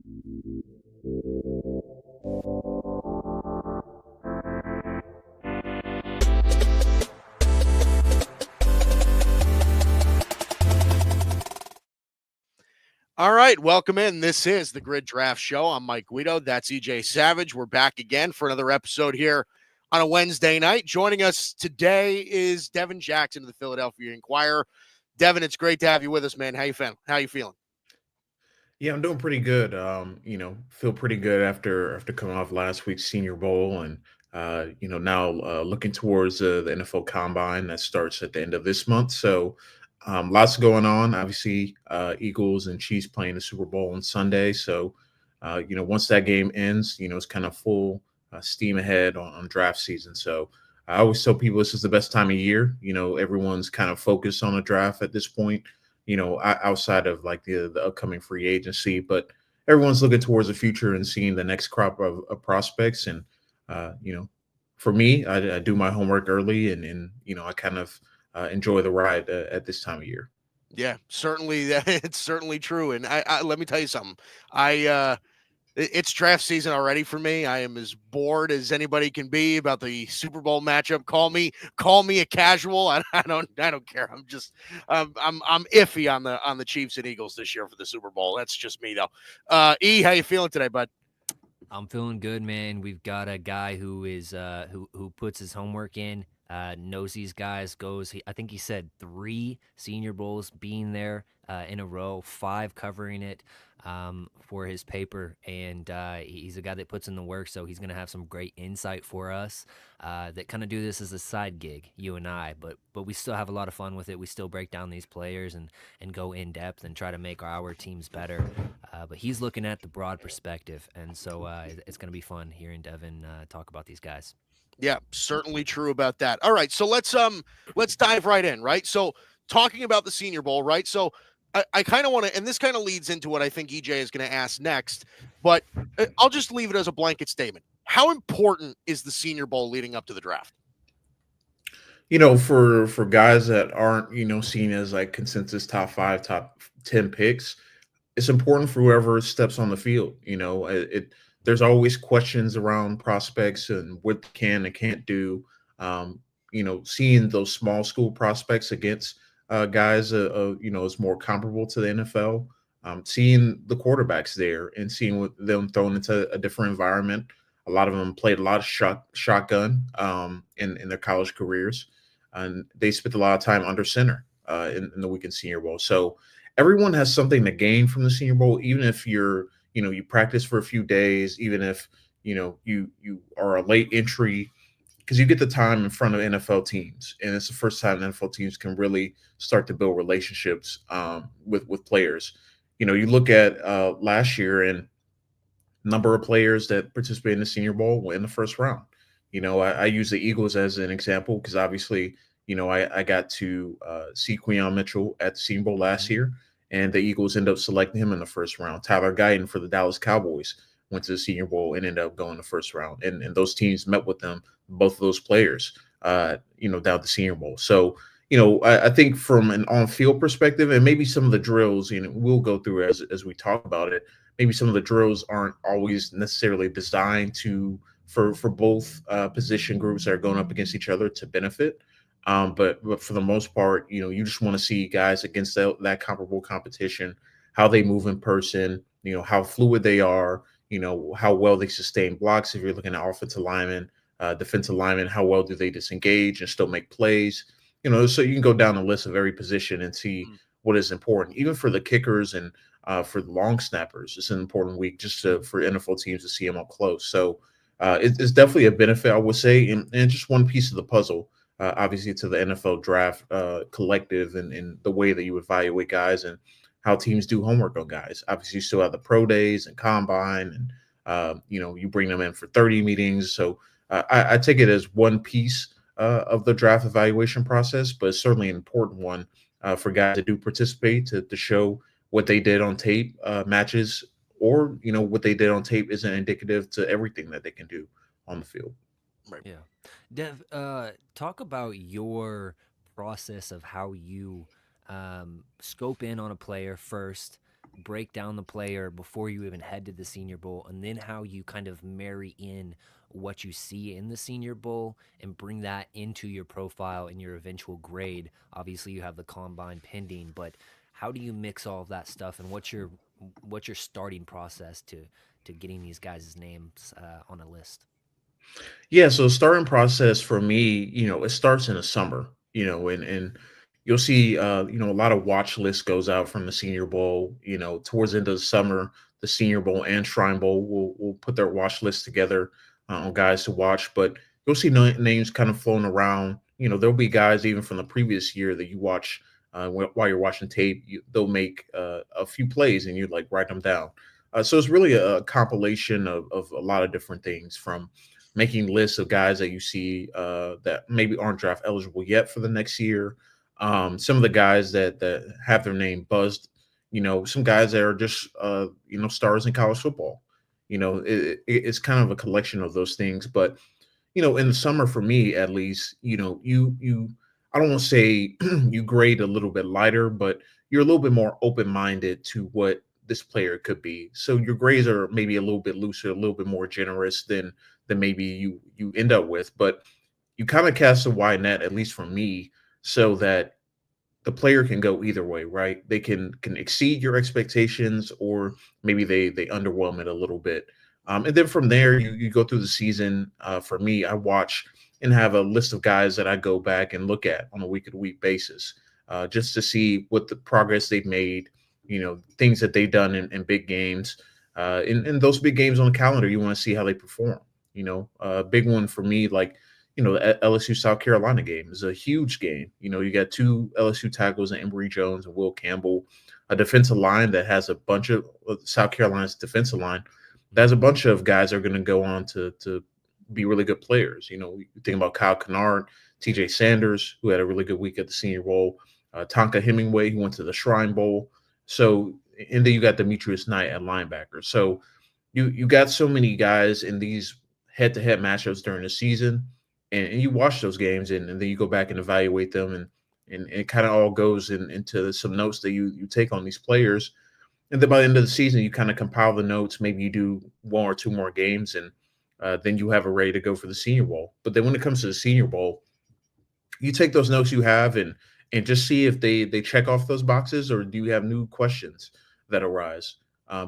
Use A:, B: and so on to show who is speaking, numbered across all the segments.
A: All right, welcome in. This is the Grid Draft Show. I'm Mike Guido. That's EJ Savage. We're back again for another episode here on a Wednesday night. Joining us today is Devin Jackson of the Philadelphia Inquirer. Devin, it's great to have you with us, man. How you feeling?
B: Yeah, I'm doing pretty good. Feel pretty good after coming off last week's Senior Bowl, and now looking towards the NFL Combine that starts at the end of this month. So, lots going on. Obviously, Eagles and Chiefs playing the Super Bowl on Sunday. So, once that game ends, it's kind of full steam ahead on draft season. So, I always tell people this is the best time of year. Everyone's kind of focused on a draft at this point, outside of like the upcoming free agency, but everyone's looking towards the future and seeing the next crop of prospects. And, uh, you know, for me, I do my homework early and I kind of enjoy the ride at this time of year.
A: Yeah, certainly. It's certainly true. And I let me tell you something. It's draft season already for me. I am as bored as anybody can be about the Super Bowl matchup. Call me a casual. I don't care. I'm iffy on the Chiefs and Eagles this year for the Super Bowl. That's just me though. How you feeling today, bud?
C: I'm feeling good, man. We've got a guy who is who puts his homework in, knows these guys. I think he said 3 Senior Bowls being there in a row, 5 covering it for his paper, and he's a guy that puts in the work. So he's gonna have some great insight for us that kind of do this as a side gig, you and I. But we still have a lot of fun with it. We still break down these players and go in depth and try to make our teams better. But he's looking at the broad perspective, and so it's going to be fun hearing Devin talk about these guys.
A: Yeah, certainly true about that. All right, so let's dive right in, right? So talking about the Senior Bowl, right? So I kind of want to, and this kind of leads into what I think EJ is going to ask next, but I'll just leave it as a blanket statement. How important is the Senior Bowl leading up to the draft?
B: For guys that aren't seen as like consensus top 5, top 10 picks, it's important for whoever steps on the field. There's always questions around prospects and what they can and can't do. Seeing those small school prospects against guys, is more comparable to the NFL. Seeing the quarterbacks there and seeing them thrown into a different environment. A lot of them played a lot of shotgun in their college careers, and they spent a lot of time under center in the weekend Senior Bowl. So everyone has something to gain from the Senior Bowl, even if you practice for a few days, even if you are a late entry, because you get the time in front of NFL teams, and it's the first time NFL teams can really start to build relationships with players. You look at last year and number of players that participated in the Senior Bowl went in the first round. I use the Eagles as an example because obviously, I got to see Quinyon Mitchell at the Senior Bowl last year, and the Eagles ended up selecting him in the first round. Tyler Guyton for the Dallas Cowboys went to the Senior Bowl and ended up going the first round, and those teams met with them, both of those players, down the Senior Bowl. So, I think from an on-field perspective, and maybe some of the drills, we'll go through as we talk about it. Maybe some of the drills aren't always necessarily designed for both position groups that are going up against each other to benefit. But for the most part, you just want to see guys against that comparable competition, how they move in person, how fluid they are, how well they sustain blocks. If you're looking at offensive linemen, defensive linemen, how well do they disengage and still make plays? So you can go down the list of every position and see what is important, even for the kickers and for the long snappers. It's an important week for NFL teams to see them up close. So it's definitely a benefit, I would say, and just one piece of the puzzle, obviously, to the NFL draft collective and the way that you evaluate guys and how teams do homework on guys. Obviously, you still have the pro days and combine, and you bring them in for 30 meetings. So I take it as one piece of the draft evaluation process, but it's certainly an important one for guys that do participate to show what they did on tape matches, or what they did on tape isn't indicative to everything that they can do on the field.
A: Right.
C: Yeah, Dev, talk about your process of how you scope in on a player first, break down the player before you even head to the Senior Bowl, and then how you kind of marry in what you see in the Senior Bowl and bring that into your profile and your eventual grade. Obviously, you have the combine pending, but how do you mix all of that stuff, and what's your starting process to getting these guys' names on a list?
B: Yeah, so starting process for me, it starts in the summer, and you'll see, a lot of watch list goes out from the Senior Bowl. Towards the end of the summer, the Senior Bowl and Shrine Bowl will put their watch list together on guys to watch. But you'll see names kind of flown around. There'll be guys even from the previous year that you watch while you're watching tape. They'll make a few plays, and you like write them down. So it's really a compilation of a lot of different things, from making lists of guys that you see that maybe aren't draft eligible yet for the next year. Some of the guys that have their name buzzed, some guys that are just stars in college football. It's kind of a collection of those things. But in the summer, for me at least, you I don't want to say you grade a little bit lighter, but you're a little bit more open minded to what this player could be. So your grades are maybe a little bit looser, a little bit more generous than maybe you end up with. But you kind of cast a wide net, at least for me, so that the player can go either way, right? They can exceed your expectations, or maybe they underwhelm it a little bit. And then from there, you go through the season. For me, I watch and have a list of guys that I go back and look at on a week to week basis, just to see what the progress they've made, things that they've done in big games. In those big games on the calendar, you want to see how they perform. A big one for me, like, the LSU South Carolina game is a huge game. You got two LSU tackles, and Emory Jones and Will Campbell, a defensive line that has a bunch of South Carolina's defensive line. There's a bunch of guys that are going to go on to be really good players. You think about Kyle Kennard, TJ Sanders, who had a really good week at the Senior Bowl, Tonka Hemingway, who went to the Shrine Bowl. So, and then you got Demetrius Knight at linebacker. So you got so many guys in these head-to-head matchups during the season, and you watch those games, and then you go back and evaluate them, and it kind of all goes into some notes that you take on these players. And then by the end of the season, you kind of compile the notes. Maybe you do one or two more games, and then you have it ready to go for the Senior Bowl. But then when it comes to the Senior Bowl, you take those notes you have and just see if they check off those boxes, or do you have new questions that arise?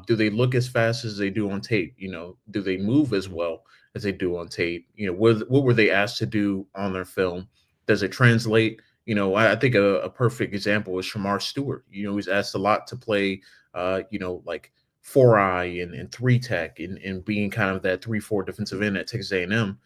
B: Do they look as fast as they do on tape? Do they move as well as they do on tape? What were they asked to do on their film? Does it translate? I think a perfect example is Shamar Stewart. He's asked a lot to play, like 4-eye and 3-tech, and being kind of that 3-4 defensive end at Texas A&M.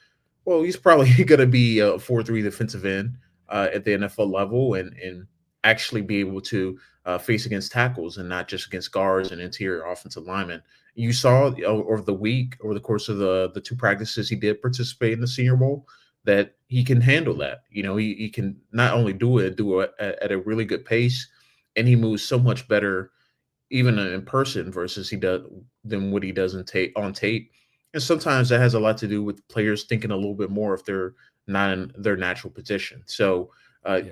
B: Well, he's probably going to be a 4-3 defensive end at the NFL level, and actually be able to face against tackles and not just against guards and interior offensive linemen. You saw over the course of the two practices he did participate in the Senior Bowl, that he can handle that. He can not only do it at a really good pace, and he moves so much better even in person versus than what he does on tape. And sometimes that has a lot to do with players thinking a little bit more if they're not in their natural position. So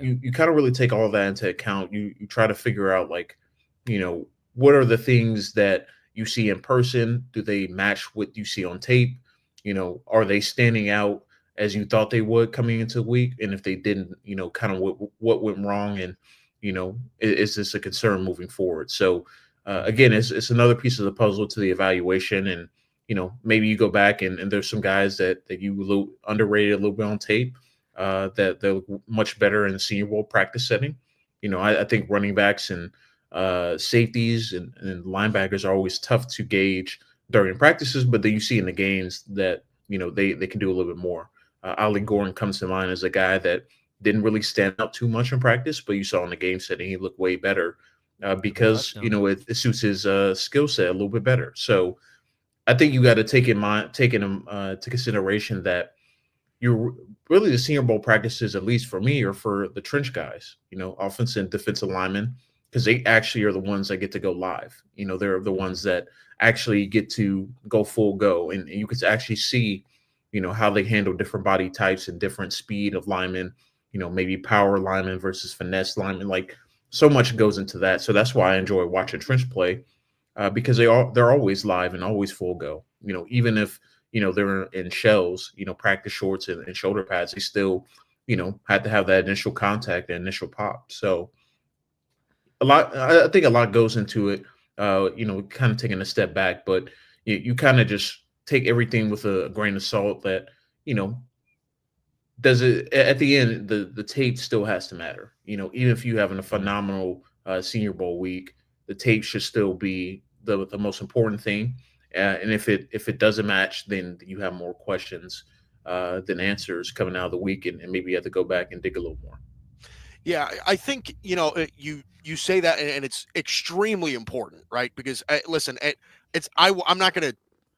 B: you kind of really take all of that into account. You try to figure out, like, what are the things that you see in person? Do they match what you see on tape? Are they standing out as you thought they would coming into the week? And if they didn't, kind of what went wrong, and is this a concern moving forward? So again, it's another piece of the puzzle to the evaluation. And maybe you go back and there's some guys that you underrated a little bit on tape, that they look much better in the Senior Bowl practice setting. I think running backs and safeties and linebackers are always tough to gauge during practices, but then you see in the games that they can do a little bit more. Ali Gordon comes to mind as a guy that didn't really stand out too much in practice, but you saw in the game setting he looked way better because it suits his skill set a little bit better. So I think you got to take into consideration that you're really, the Senior Bowl practices, at least for me, are for the trench guys, offensive and defensive linemen, because they actually are the ones that get to go live. They're the ones that actually get to go full go, and you can actually see, how they handle different body types and different speed of linemen, maybe power linemen versus finesse linemen. Like, so much goes into that. So that's why I enjoy watching trench play. because they're always live and always full go. Even if they're in shells, practice shorts and shoulder pads, they still had to have that initial contact and initial pop. So I think a lot goes into it. Kind of taking a step back, but you kind of just take everything with a grain of salt. That you know does it at the end, the tape still has to matter. Even if you having a phenomenal Senior Bowl week, the tape should still be the most important thing. And if it doesn't match, then you have more questions than answers coming out of the week, and maybe you have to go back and dig a little more.
A: Yeah, I think you say that, and it's extremely important, right? Because listen, I'm not going to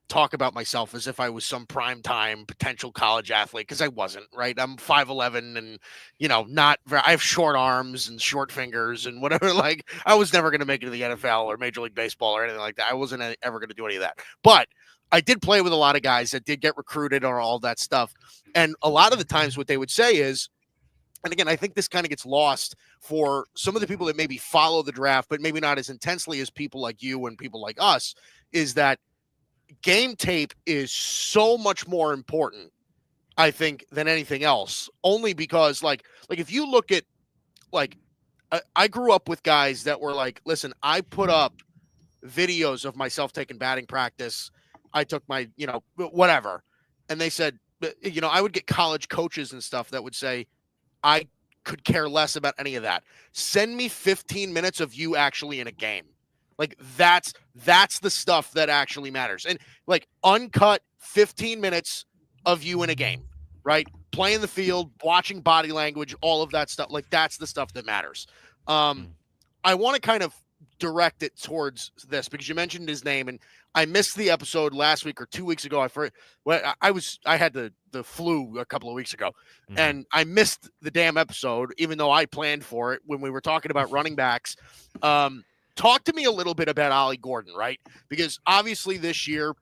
A: talk about myself as if I was some prime time potential college athlete, because I wasn't, right? I'm 5'11", and not very, I have short arms and short fingers and whatever. Like, I was never going to make it to the NFL or Major League Baseball or anything like that. I wasn't ever going to do any of that. But I did play with a lot of guys that did get recruited or all that stuff. And a lot of the times what they would say is, and again, I think this kind of gets lost for some of the people that maybe follow the draft, but maybe not as intensely as people like you and people like us, is that game tape is so much more important, I think, than anything else. Only because, like if you look at, like, I grew up with guys that were like, listen, I put up videos of myself taking batting practice. I took my, whatever. And they said, I would get college coaches and stuff that would say, I could care less about any of that. Send me 15 minutes of you actually in a game. Like, that's the stuff that actually matters. And like, uncut 15 minutes of you in a game, right? Playing the field, watching body language, all of that stuff. Like, that's the stuff that matters. I want to kind of direct it towards this because you mentioned his name, and I missed the episode last week or 2 weeks ago. I had the flu a couple of weeks ago, and I missed the damn episode, even though I planned for it when we were talking about running backs. Talk to me a little bit about Ollie Gordon, right? Because obviously this year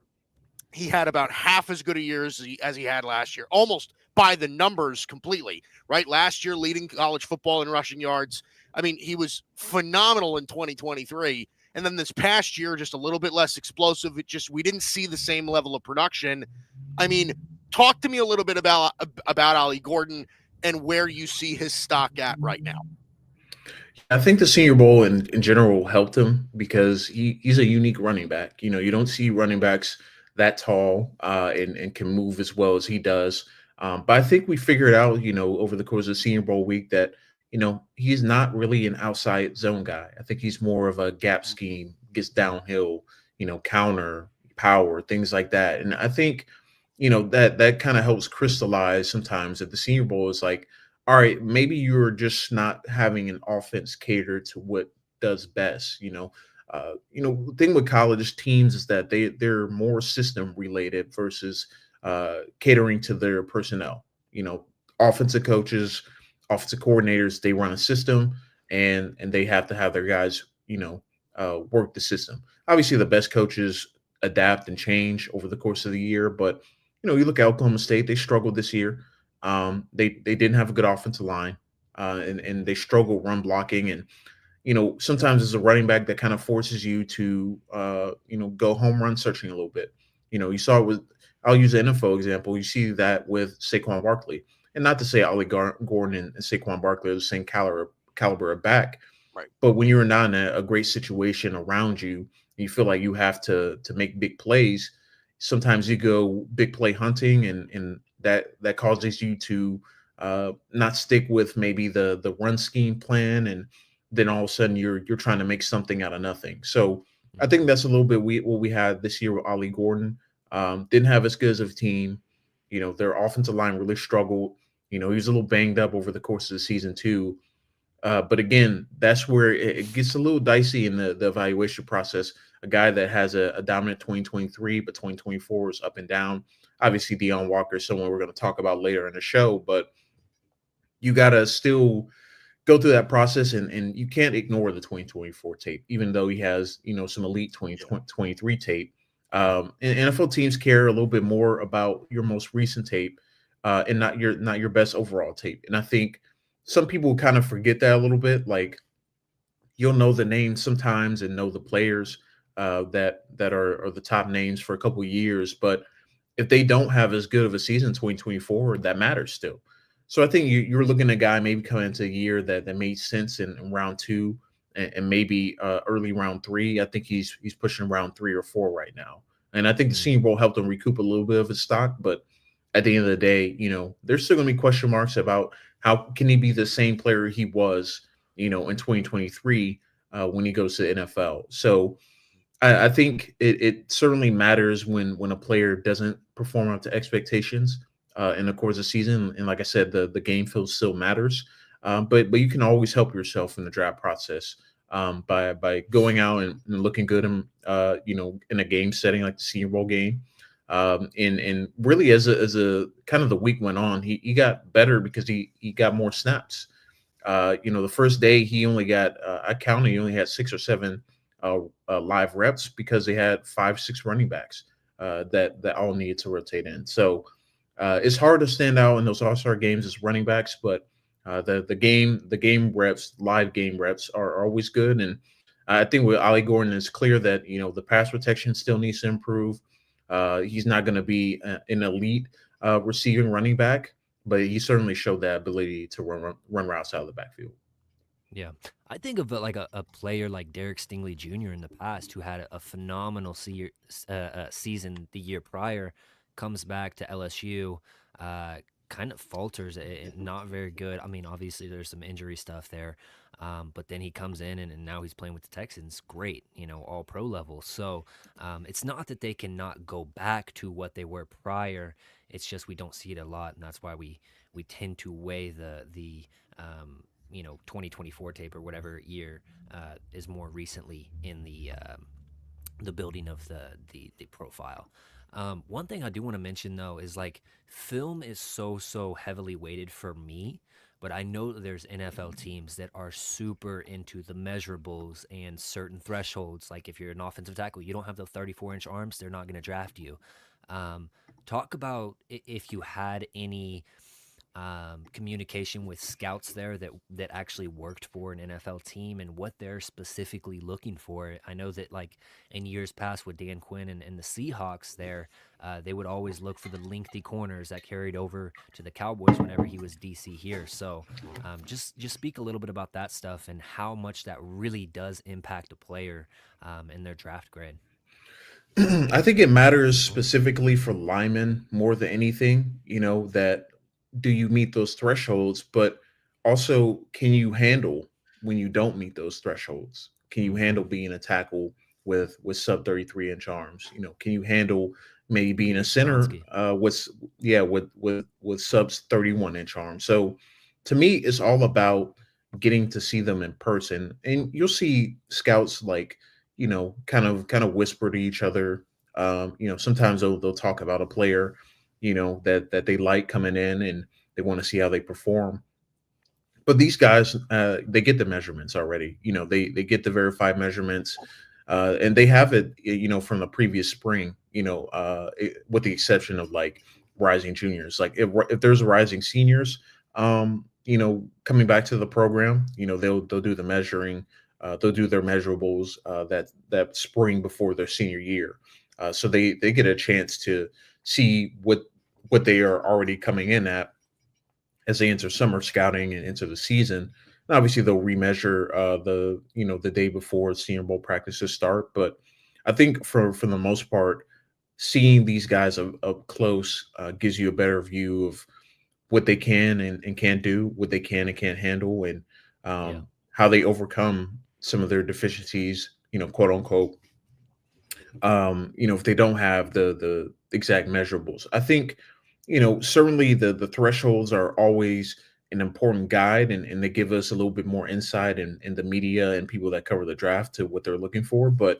A: he had about half as good a year as he had last year, almost by the numbers completely, right? Last year, leading college football in rushing yards. I mean, he was phenomenal in 2023. And then this past year, just a little bit less explosive. We didn't see the same level of production. I mean, talk to me a little bit about Ollie Gordon and where you see his stock at right now.
B: I think the Senior Bowl in general helped him because he's a unique running back. You don't see running backs that tall and can move as well as he does. But I think we figured out, over the course of the Senior Bowl week that, he's not really an outside zone guy. I think he's more of a gap scheme, gets downhill, counter, power, things like that. And I think, that kind of helps crystallize sometimes at the Senior Bowl is like, all right, maybe you're just not having an offense cater to what does best. The thing with college teams is that they're more system related versus catering to their personnel. Offensive coaches, offensive coordinators, they run a system and they have to have their guys, work the system. Obviously, the best coaches adapt and change over the course of the year, but you look at Oklahoma State, they struggled this year. They didn't have a good offensive line, and they struggle run blocking. And sometimes as a running back, that kind of forces you to go home run searching a little bit. You saw it with. I'll use an NFL example. You see that with Saquon Barkley, and not to say Ollie Gordon and Saquon Barkley are the same caliber of back,
A: right?
B: But when you're not in a great situation around you, you feel like you have to make big plays. Sometimes you go big play hunting, and that causes you to not stick with maybe the run scheme plan, and then all of a sudden you're trying to make something out of nothing. So I think that's a little bit what we had this year with Ollie Gordon. Didn't have as good as a team. Their offensive line really struggled. He was a little banged up over the course of the season too. But again, that's where it gets a little dicey in the evaluation process. A guy that has a dominant 2023, but 2024 is up and down. Obviously, Deion Walker is someone we're going to talk about later in the show, but you got to still go through that process, and you can't ignore the 2024 tape, even though he has, some elite 2023 tape. And NFL teams care a little bit more about your most recent tape and not your best overall tape. And I think some people kind of forget that a little bit. Like, you'll know the names sometimes and know the players, that are the top names for a couple of years. But if they don't have as good of a season in 2024, that matters still. So I think you're looking at a guy maybe coming into a year that made sense in round two and maybe early round three. I think he's pushing round 3 or 4 right now. And I think the
C: Mm.
B: Senior Bowl helped him recoup a little bit of his stock. But at the end of the day, there's still going to be question marks about how can he be the same player he was, in 2023 when he goes to the NFL. So I think it certainly matters when a player doesn't perform up to expectations in the course of the season. And like I said, the game feel still matters. But you can always help yourself in the draft process by going out and looking good in a game setting like the Senior Bowl game. And really as a kind of the week went on, he got better because he got more snaps. The first day he only got I counted he only had 6 or 7 live reps because they had 5, 6 running backs that all needed to rotate in. So it's hard to stand out in those All-Star games as running backs, but the game reps, live game reps are always good. And I think with Ali Gordon, it's clear that the pass protection still needs to improve. He's not going to be an elite receiving running back, but he certainly showed that ability to run routes out of the backfield.
C: Yeah. I think of like a player like Derek Stingley Jr. in the past who had a phenomenal season the year prior, comes back to LSU, uh, kind of falters, not very good. I mean, obviously there's some injury stuff there, but then he comes in and now he's playing with the Texans. Great, all pro level. So it's not that they cannot go back to what they were prior. It's just we don't see it a lot, and that's why we tend to weigh the 2024 tape or whatever year is more recently in the building of the profile. One thing I do want to mention though is like film is so heavily weighted for me, but I know that there's NFL teams that are super into the measurables and certain thresholds. Like if you're an offensive tackle, you don't have the 34-inch arms, they're not going to draft you. Talk about if you had any communication with scouts there that actually worked for an NFL team and what they're specifically looking for. I know that like in years past with Dan Quinn and the Seahawks there, they would always look for the lengthy corners that carried over to the Cowboys whenever he was DC here. So just speak a little bit about that stuff and how much that really does impact a player in their draft grade.
B: I think it matters specifically for linemen more than anything, that do you meet those thresholds, but also can you handle when you don't meet those thresholds? Can you handle being a tackle with sub 33-inch arms? Can you handle maybe being a
C: Nick
B: center
C: Skronsky.
B: with subs 31-inch arms? So to me, it's all about getting to see them in person. And you'll see scouts like kind of whisper to each other. Sometimes they'll talk about a player, that they like coming in and they want to see how they perform. But these guys, they get the measurements already. They get the verified measurements, and they have it, from the previous spring. With the exception of like rising juniors. Like if there's rising seniors, coming back to the program, they'll do the measuring. They'll do their measurables that spring before their senior year, so they get a chance to see what they are already coming in at as they enter summer scouting and into the season. And obviously, they'll remeasure the day before Senior Bowl practices start. But I think for the most part, seeing these guys up close gives you a better view of what they can and can't do, what they can and can't handle, and
C: Yeah.
B: how they overcome some of their deficiencies, quote unquote. If they don't have the exact measurables. I think, certainly the thresholds are always an important guide, and they give us a little bit more insight in the media and people that cover the draft to what they're looking for. But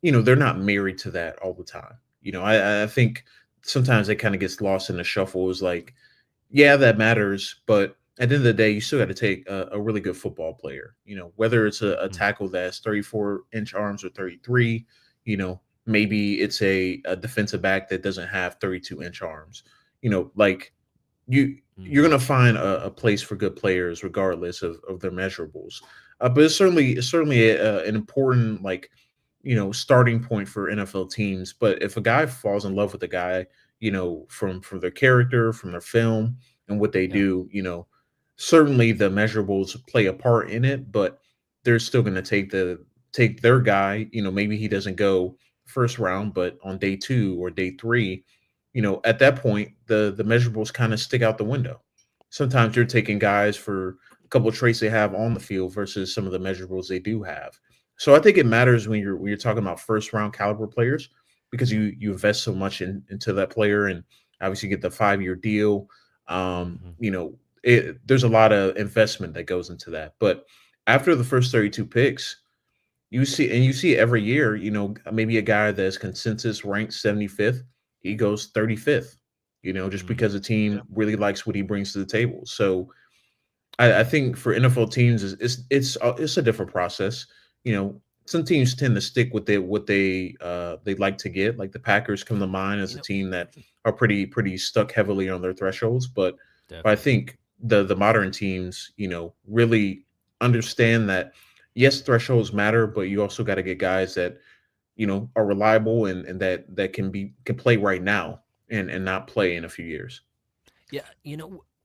B: they're not married to that all the time. I think sometimes it kind of gets lost in the shuffle. Is like, yeah, that matters, but at the end of the day, you still got to take a really good football player. Whether it's a
C: Mm.
B: tackle that's 34-inch arms or 33. Maybe it's a defensive back that doesn't have 32-inch arms. Like you're
C: Hmm.
B: gonna find a place for good players regardless of their measurables. But it's certainly an important like starting point for NFL teams. But if a guy falls in love with a guy, from their character, from their film, and what they
C: Yeah.
B: do, certainly the measurables play a part in it, but they're still going to take their guy. Maybe he doesn't go first round, but on day 2 or day 3, at that point the measurables kind of stick out the window. Sometimes you're taking guys for a couple of traits they have on the field versus some of the measurables they do have. So I think it matters when you're talking about first round caliber players, because you invest so much into that player, and obviously get the 5-year deal.
C: Mhm.
B: There's a lot of investment that goes into that. But after the first 32 picks, you see every year, maybe a guy that's consensus ranked 75th, he goes 35th, just
C: Mhm.
B: because the team really likes what he brings to the table. So I think for NFL teams, it's a different process. Some teams tend to stick with what they like to get. Like the Packers come to mind as
C: You
B: a
C: know,
B: team that are pretty stuck heavily on their thresholds. But I
C: definitely.
B: think the modern teams, really understand that yes, thresholds matter, but you also got to get guys that are reliable, and that can play right now, and not play in a few years.
C: Yeah,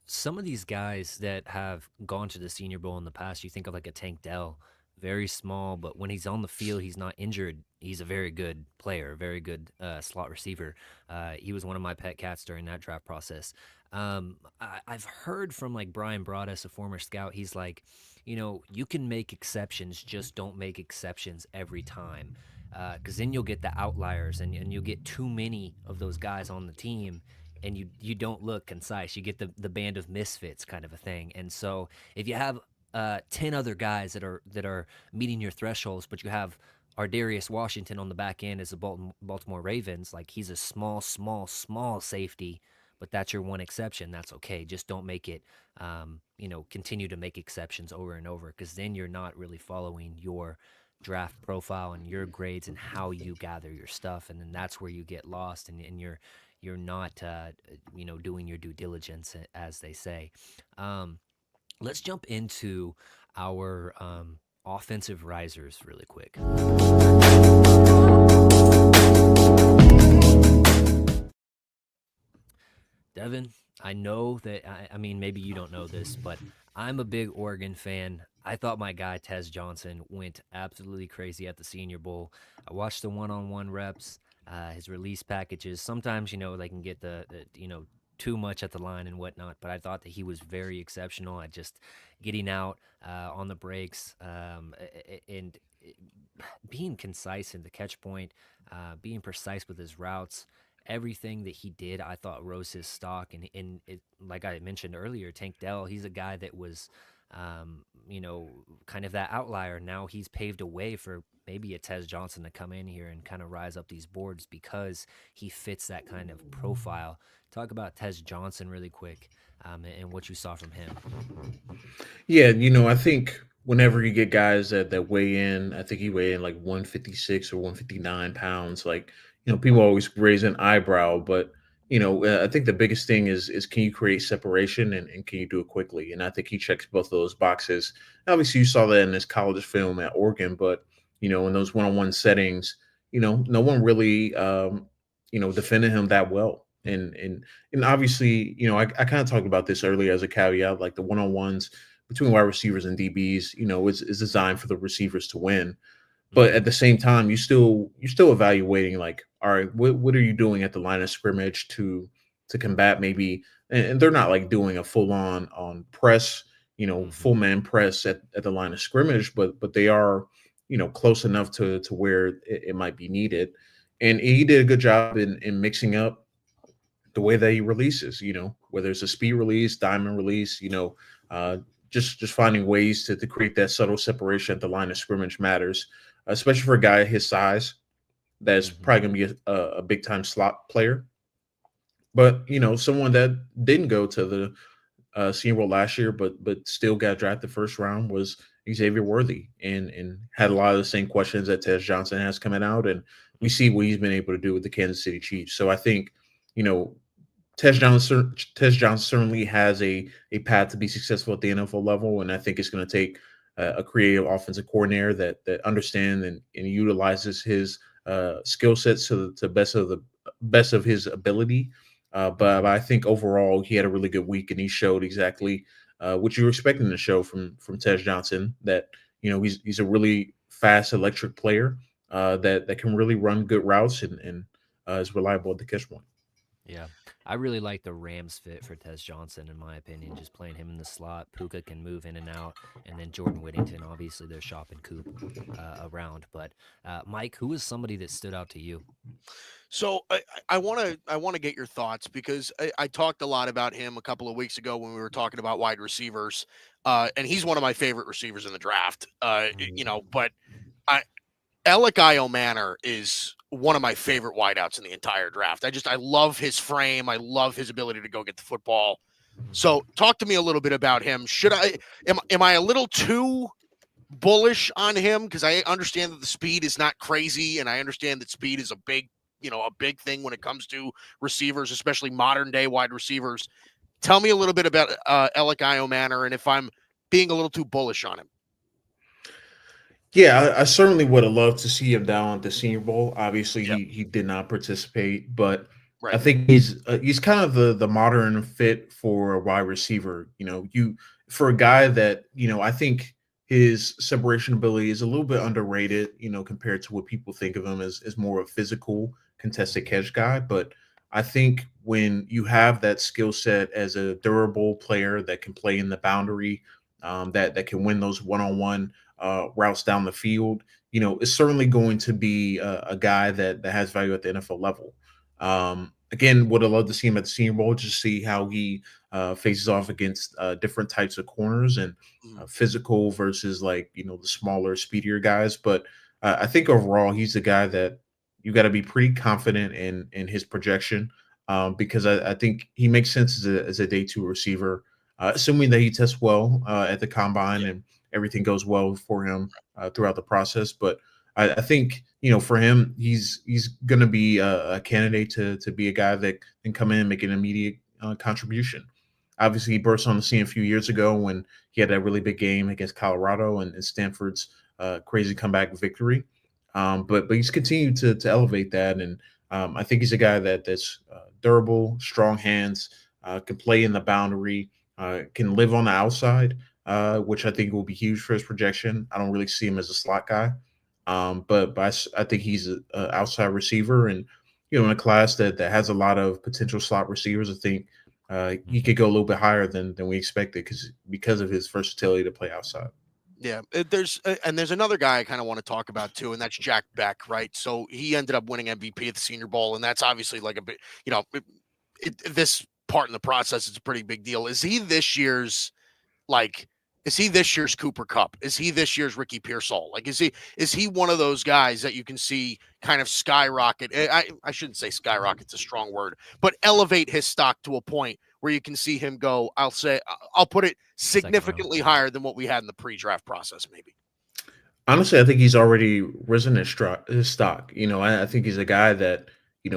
C: some of these guys that have gone to the Senior Bowl in the past, you think of like a Tank Dell, very small, but when he's on the field, he's not injured. He's a very good player, a very good slot receiver. He was one of my pet cats during that draft process. I've heard from like Brian Broaddus, a former scout. He's like, you can make exceptions, just don't make exceptions every time. Because then you'll get the outliers, and you'll get too many of those guys on the team, and you don't look concise. You get the band of misfits kind of a thing. And so if you have 10 other guys that are meeting your thresholds, but you have Ardarius Washington on the back end as the Baltimore Ravens, like he's a small safety, but that's your one exception. That's okay. Just don't make it, continue to make exceptions over and over, because then you're not really following your draft profile and your grades and how you gather your stuff, and then that's where you get lost, and you're not doing your due diligence, as they say. um, let's jump into our offensive risers really quick. Devin, I know that, I mean, maybe you don't know this, but I'm a big Oregon fan. I thought my guy Tez Johnson went absolutely crazy at the Senior Bowl. I watched the one-on-one reps, his release packages. Sometimes, they can get the too much at the line and whatnot, but I thought that he was very exceptional at just getting out on the breaks, and being concise in the catch point, being precise with his routes. Everything that he did, I thought, rose his stock. And it, like I mentioned earlier, Tank Dell, he's a guy that was, kind of that outlier. Now he's paved a way for maybe a Tez Johnson to come in here and kind of rise up these boards because he fits that kind of profile. Talk about Tez Johnson really quick, and what you saw from him.
B: Yeah, I think whenever you get guys that weigh in, I think he weighed in like 156 or 159 pounds. Like, people always raise an eyebrow, but I think the biggest thing is can you create separation, and can you do it quickly? And I think he checks both of those boxes. Obviously, you saw that in his college film at Oregon, but in those one-on-one settings, no one really defended him that well. And obviously, I kind of talked about this earlier as a caveat, like the one-on-ones between wide receivers and DBs, is designed for the receivers to win. But
C: Mm-hmm.
B: at the same time, you're still evaluating, like, all right, what are you doing at the line of scrimmage to combat maybe, and they're not like doing a full on press,
C: Mm-hmm.
B: full man press at the line of scrimmage, but they are, close enough to where it might be needed. And he did a good job in mixing up the way that he releases, whether it's a speed release, diamond release, uh, just finding ways to create that subtle separation at the line of scrimmage matters, especially for a guy his size that's
C: Mm-hmm.
B: probably going to be a big time slot player. But someone that didn't go to the Senior Bowl last year, but still got drafted first round was Xavier Worthy, and had a lot of the same questions that Tez Johnson has coming out, and we see what he's been able to do with the Kansas City Chiefs. So I think you know Tez Johnson certainly has a path to be successful at the NFL level, and I think it's going to take a creative offensive coordinator that understands and utilizes his skill sets to best of his ability. But I think overall he had a really good week, and he showed exactly what you were expecting to show from Tej Johnson. That he's a really fast, electric player that can really run good routes and is reliable at the catch point.
C: Yeah, I really like the Rams fit for Tez Johnson, in my opinion. Just playing him in the slot, Puka can move in and out, and then Jordan Whittington. Obviously, they're shopping Coop around. But Mike, who is somebody that stood out to you?
A: So I want to get your thoughts because I talked a lot about him a couple of weeks ago when we were talking about wide receivers, and he's one of my favorite receivers in the draft. But I Elikai Manor is one of my favorite wideouts in the entire draft. I love his frame. I love his ability to go get the football. So talk to me a little bit about him. Am I a little too bullish on him? Because I understand that the speed is not crazy, and I understand that speed is a big thing when it comes to receivers, especially modern day wide receivers. Tell me a little bit about Elikai Manor and if I'm being a little too bullish on him.
B: Yeah, I certainly would have loved to see him down at the Senior Bowl. Obviously,
A: Yep.
B: he did not participate, but I
A: Right.
B: think he's kind of the modern fit for a wide receiver. You for a guy that I think his separation ability is a little bit underrated. Compared to what people think of him as more of a physical contested catch guy. But I think when you have that skill set as a durable player that can play in the boundary, that can win those one-on-one routes down the field, is certainly going to be a guy that has value at the NFL level. Again, would have loved to see him at the Senior Bowl, just see how he faces off against different types of corners and physical versus the smaller, speedier guys. But I think overall, he's the guy that you got to be pretty confident in his projection because I think he makes sense as a day two receiver, assuming that he tests well at the combine
A: Yeah.
B: and everything goes well for him throughout the process. But I think for him, he's going to be a candidate to be a guy that can come in and make an immediate contribution. Obviously, he burst on the scene a few years ago when he had that really big game against Colorado and Stanford's crazy comeback victory. But he's continued to elevate that, and I think he's a guy that's durable, strong hands, can play in the boundary, can live on the outside, which I think will be huge for his projection. I don't really see him as a slot guy, but I think he's an outside receiver, and in a class that has a lot of potential slot receivers. I think he could go a little bit higher than we expected because of his versatility to play outside.
A: Yeah, there's another guy I kind of want to talk about too, and that's Jack Beck, right? So he ended up winning MVP at the Senior Bowl, and that's obviously like a bit, this part in the process is a pretty big deal. Like, is he this year's Cooper Cup? Is he this year's Ricky Pearsall? Like, is he one of those guys that you can see kind of skyrocket? I shouldn't say skyrocket's a strong word, but elevate his stock to a point where you can see him go. I'll put it significantly higher than what we had in the pre-draft process, maybe.
B: Honestly, I think he's already risen his stock. I think he's a guy that,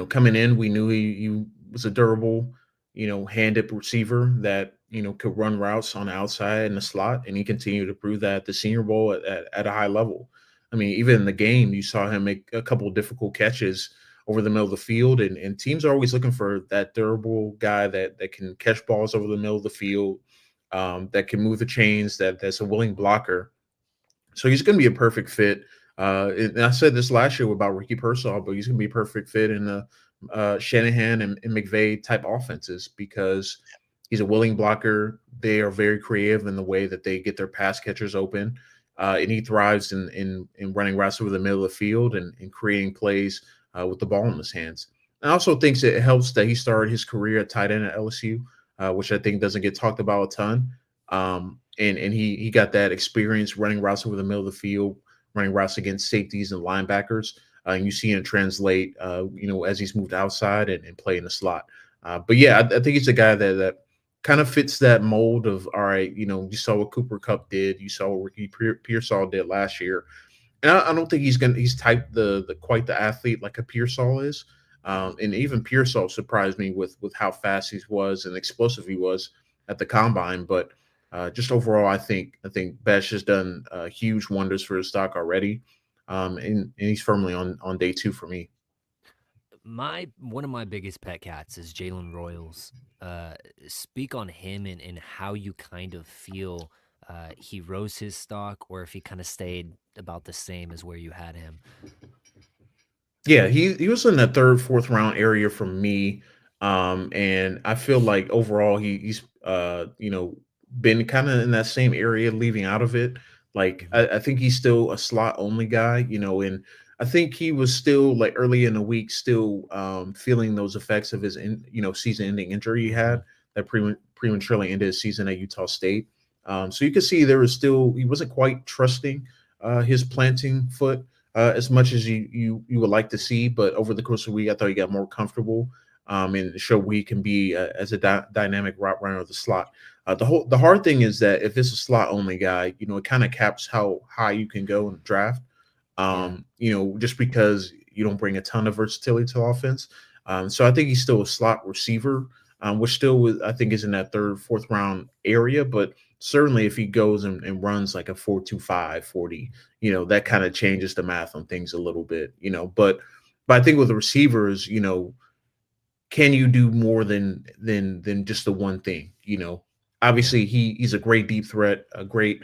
B: coming in, we knew he was a durable, hand-up receiver that, could run routes on the outside and the slot. And he continued to prove that at the Senior Bowl at a high level. I mean, even in the game, you saw him make a couple of difficult catches over the middle of the field. And teams are always looking for that durable guy that can catch balls over the middle of the field, that can move the chains, that's a willing blocker. So he's going to be a perfect fit. And I said this last year about Ricky Pearsall, but he's going to be a perfect fit in the Shanahan and McVay type offenses because he's a willing blocker. They are very creative in the way that they get their pass catchers open. And he thrives in running routes over the middle of the field and creating plays with the ball in his hands. I also think it helps that he started his career at tight end at LSU, which I think doesn't get talked about a ton. And he got that experience running routes over the middle of the field, running routes against safeties and linebackers. And you see him translate, as he's moved outside and play in the slot. But yeah, I think he's a guy that kind of fits that mold of, all right, you saw what Cooper Kupp did, you saw what Ricky Pearsall did last year. And I don't think he's typed the quite the athlete like a Pearsall is. And even Pearsall surprised me with how fast he was and explosive he was at the combine. But Just overall, I think Besh has done huge wonders for his stock already, and he's firmly on day two for me.
C: My one of my biggest pet cats is Jalen Royals. Uh, Speak on him and how you kind of feel he rose his stock, or if he kind of stayed about the same as where you had him.
B: Yeah, he was in the third, fourth round area for me. And I feel like overall he's been kind of in that same area, leaving out of it. Like
C: Mhm.
B: I think he's still a slot only guy, and I think he was still like early in the week still feeling those effects of his season ending injury he had
C: Mhm.
B: that prematurely ended his season at Utah State. So you could see there was still he wasn't quite trusting his planting foot as much as you would like to see. But over the course of the week, I thought he got more comfortable and showed we can be as a dynamic route runner of the slot. The hard thing is that if it's a slot only guy, it kind of caps how high you can go in the draft.
C: Yeah.
B: Just because you don't bring a ton of versatility to offense. So I think he's still a slot receiver, which I think is in that third, fourth round area. But certainly if he goes and runs like a 4.25 40, that kind of changes the math on things a little bit, but I think with the receivers, can you do more than just the one thing?
C: Yeah.
B: Obviously he's a great deep threat, a great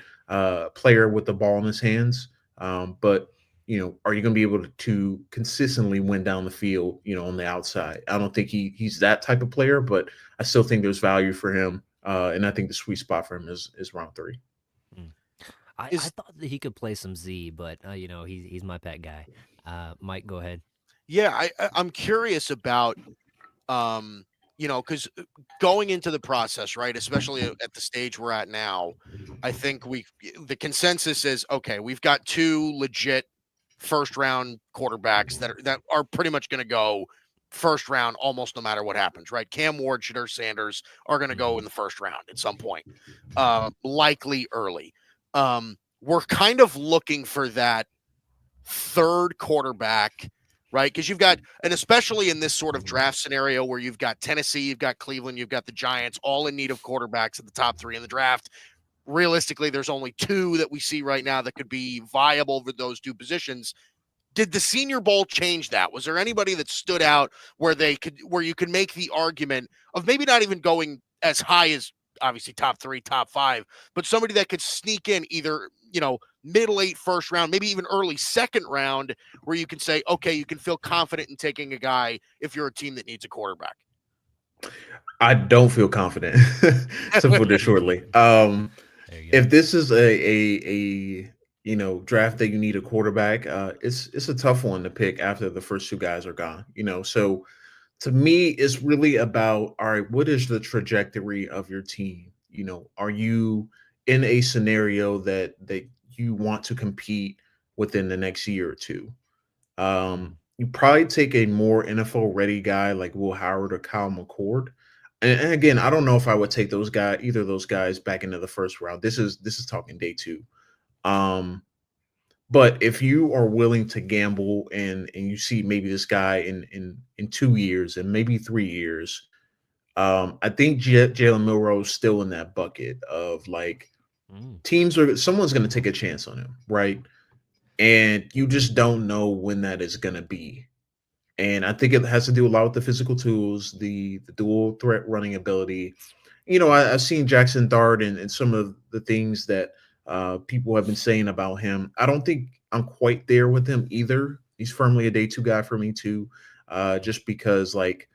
B: player with the ball in his hands. But are you going to be able to consistently win down the field? On the outside, I don't think he's that type of player, but I still think there's value for him. And I think the sweet spot for him is round three.
C: Mm. I
A: Is
C: thought that he could play some Z, but he's my pet guy. Mike, go ahead.
A: Yeah, I'm curious about because going into the process, right, especially at the stage we're at now, I think the consensus is okay. We've got two legit first round quarterbacks that are pretty much going to go first round almost no matter what happens, right? Cam Ward, Shedeur Sanders are going to go
C: Mhm.
A: in the first round at some point, likely early. We're kind of looking for that third quarterback, right? Because you've got, and especially in this sort of draft scenario where you've got Tennessee, you've got Cleveland, you've got the Giants, all in need of quarterbacks at the top three in the draft. Realistically, there's only two that we see right now that could be viable for those two positions. Did the Senior Bowl change that? Was there anybody that stood out where you could make the argument of maybe not even going as high as obviously top three, top five, but somebody that could sneak in either, mid late first round, maybe even early second round, where you can say, okay, you can feel confident in taking a guy if you're a team that needs a quarterback?
B: I don't feel confident, to put it shortly.
C: There you go.
B: If this is a draft that you need a quarterback, it's a tough one to pick after the first two guys are gone. So to me, it's really about, all right, what is the trajectory of your team? Are you in a scenario that you want to compete within the next year or two?
C: Mm.
B: You probably take a more NFL ready guy like Will Howard or Kyle McCord. And again, I don't know if I would take either of those guys back into the first round. This is talking day two. Um, but if you are willing to gamble and you see maybe this guy in 2 years and maybe 3 years, I think Jalen Milroe's still in that bucket of like
C: Mm.
B: someone's going to take a chance on him, right? And you just don't know when that is going to be. And I think it has to do a lot with the physical tools, the dual threat running ability. I've seen Jackson Dart and some of the things that people have been saying about him. I don't think I'm quite there with him either. He's firmly a day two guy for me too, just because like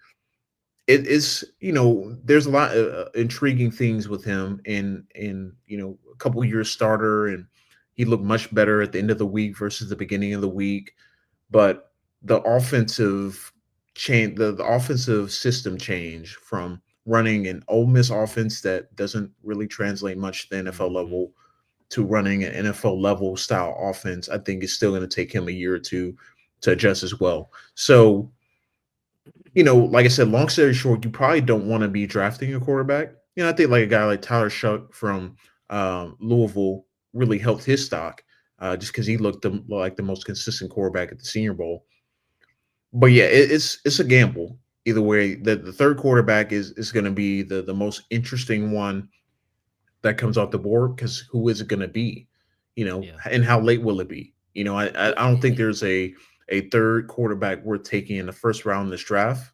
B: it is. There's a lot of intriguing things with him, in a couple years starter, and he looked much better at the end of the week versus the beginning of the week. But the offensive the offensive system change from running an Ole Miss offense that doesn't really translate much to the NFL
C: Mhm.
B: level to running an NFL level style offense, I think it's still going to take him a year or two to adjust as well. So, like I said, long story short, you probably don't want to be drafting a quarterback. I think like a guy like Tyler Shuck from Louisville really helped his stock just because he looked like the most consistent quarterback at the Senior Bowl. But yeah, it's a gamble either way. The third quarterback is going to be the most interesting one that comes off the board, because who is it going to be?
C: Yeah.
B: And how late will it be? I don't think there's a third quarterback worth taking in the first round in this draft.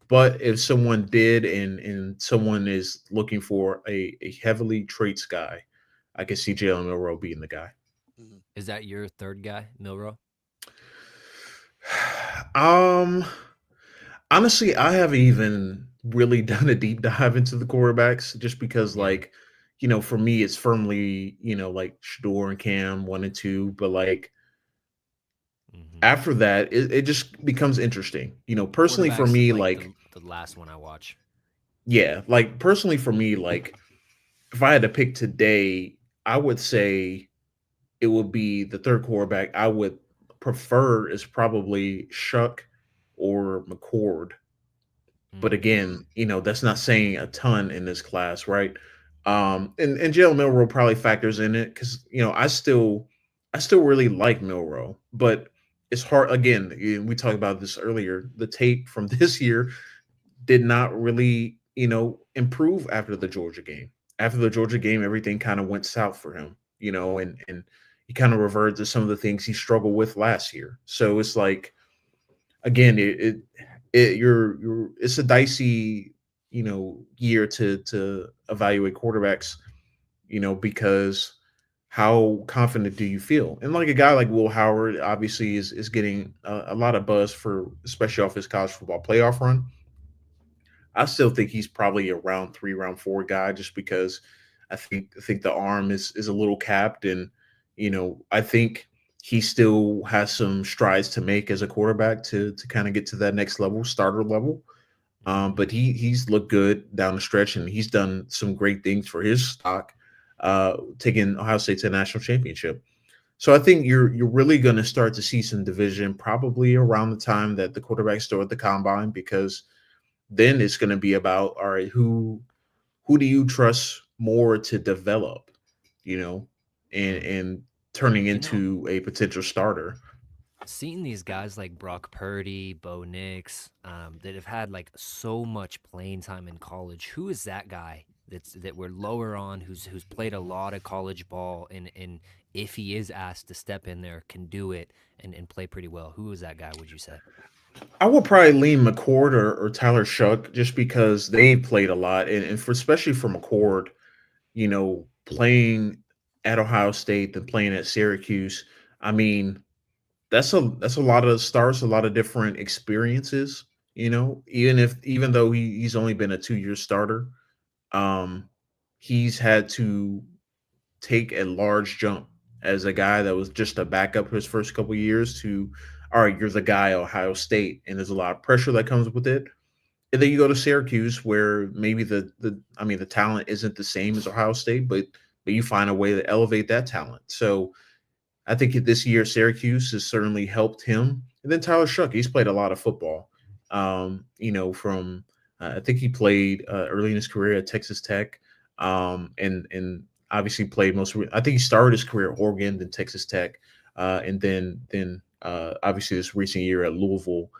B: But if someone did, and someone is looking for a heavily traits guy, I can see Jalen Milroe being the guy.
A: Mhm.
C: Is that your third guy, Milroe?
B: Um, Honestly, I haven't even really done a deep dive into the quarterbacks, just because,
C: Yeah.
B: like, for me, it's firmly, like Shador and Cam 1 and 2. But like
C: Hmm.
B: after that, it just becomes interesting. Personally for
C: Quarterbacks
B: me,
C: like
B: like,
C: the last one I watch.
B: yeah, like personally for me, like, if I had to pick today, I would say it would be the third quarterback I would prefer is probably Shuck or McCord. But
C: Mm.
B: again, that's not saying a ton in this class, right? And Jalen Milroe probably factors in it, because I still really like Milroe, but it's hard. Again, we talked about this earlier. The tape from this year did not really, improve after the Georgia game. After the Georgia game, everything kind of went south for him, and he kind of reverted to some of the things he struggled with last year. So it's like, again, it's a dicey, year to evaluate quarterbacks, because how confident do you feel? And like a guy like Will Howard, obviously, is getting a lot of buzz for, especially off his college football playoff run. I still think he's probably a round 3, round 4 guy, just because I think the arm is a little capped, and I think he still has some strides to make as a quarterback to kind of get to that next level, starter level.
C: Hmm.
B: But he's looked good down the stretch, and he's done some great things for his stock, taking Ohio State to a national championship. So I think you're really going to start to see some division probably around the time that the quarterbacks throw at the combine, because then it's going to be about, all right, who do you trust more to develop, you know, and
C: Mm.
B: and turning
C: You know,
B: into a potential starter.
C: seeing these guys like Brock Purdy, Bo Nix, that have had like so much playing time in college, who is that guy that we're lower on, who's played a lot of college ball, and if he is asked to step in there, can do it and play pretty well? Who is that guy, would you say?
B: I would probably lean McCord or Tyler Shuck, just because they played a lot, and for especially for McCord, playing at Ohio State and playing at Syracuse. I mean, that's a lot of starts, a lot of different experiences. Even though he's only been a 2 year starter, um, he's had to take a large jump as a guy that was just a backup for his first couple of years to, all right, you're the guy at Ohio State, and there's a lot of pressure that comes with it. And then you go to Syracuse, where maybe the talent isn't the same as Ohio State, but you find a way to elevate that talent. So I think this year Syracuse has certainly helped him. And then Tyler Shuck, he's played a lot of football. From I think he played early in his career at Texas Tech, and obviously played I think he started his career at Oregon, then Texas Tech, and then obviously this recent year at Louisville.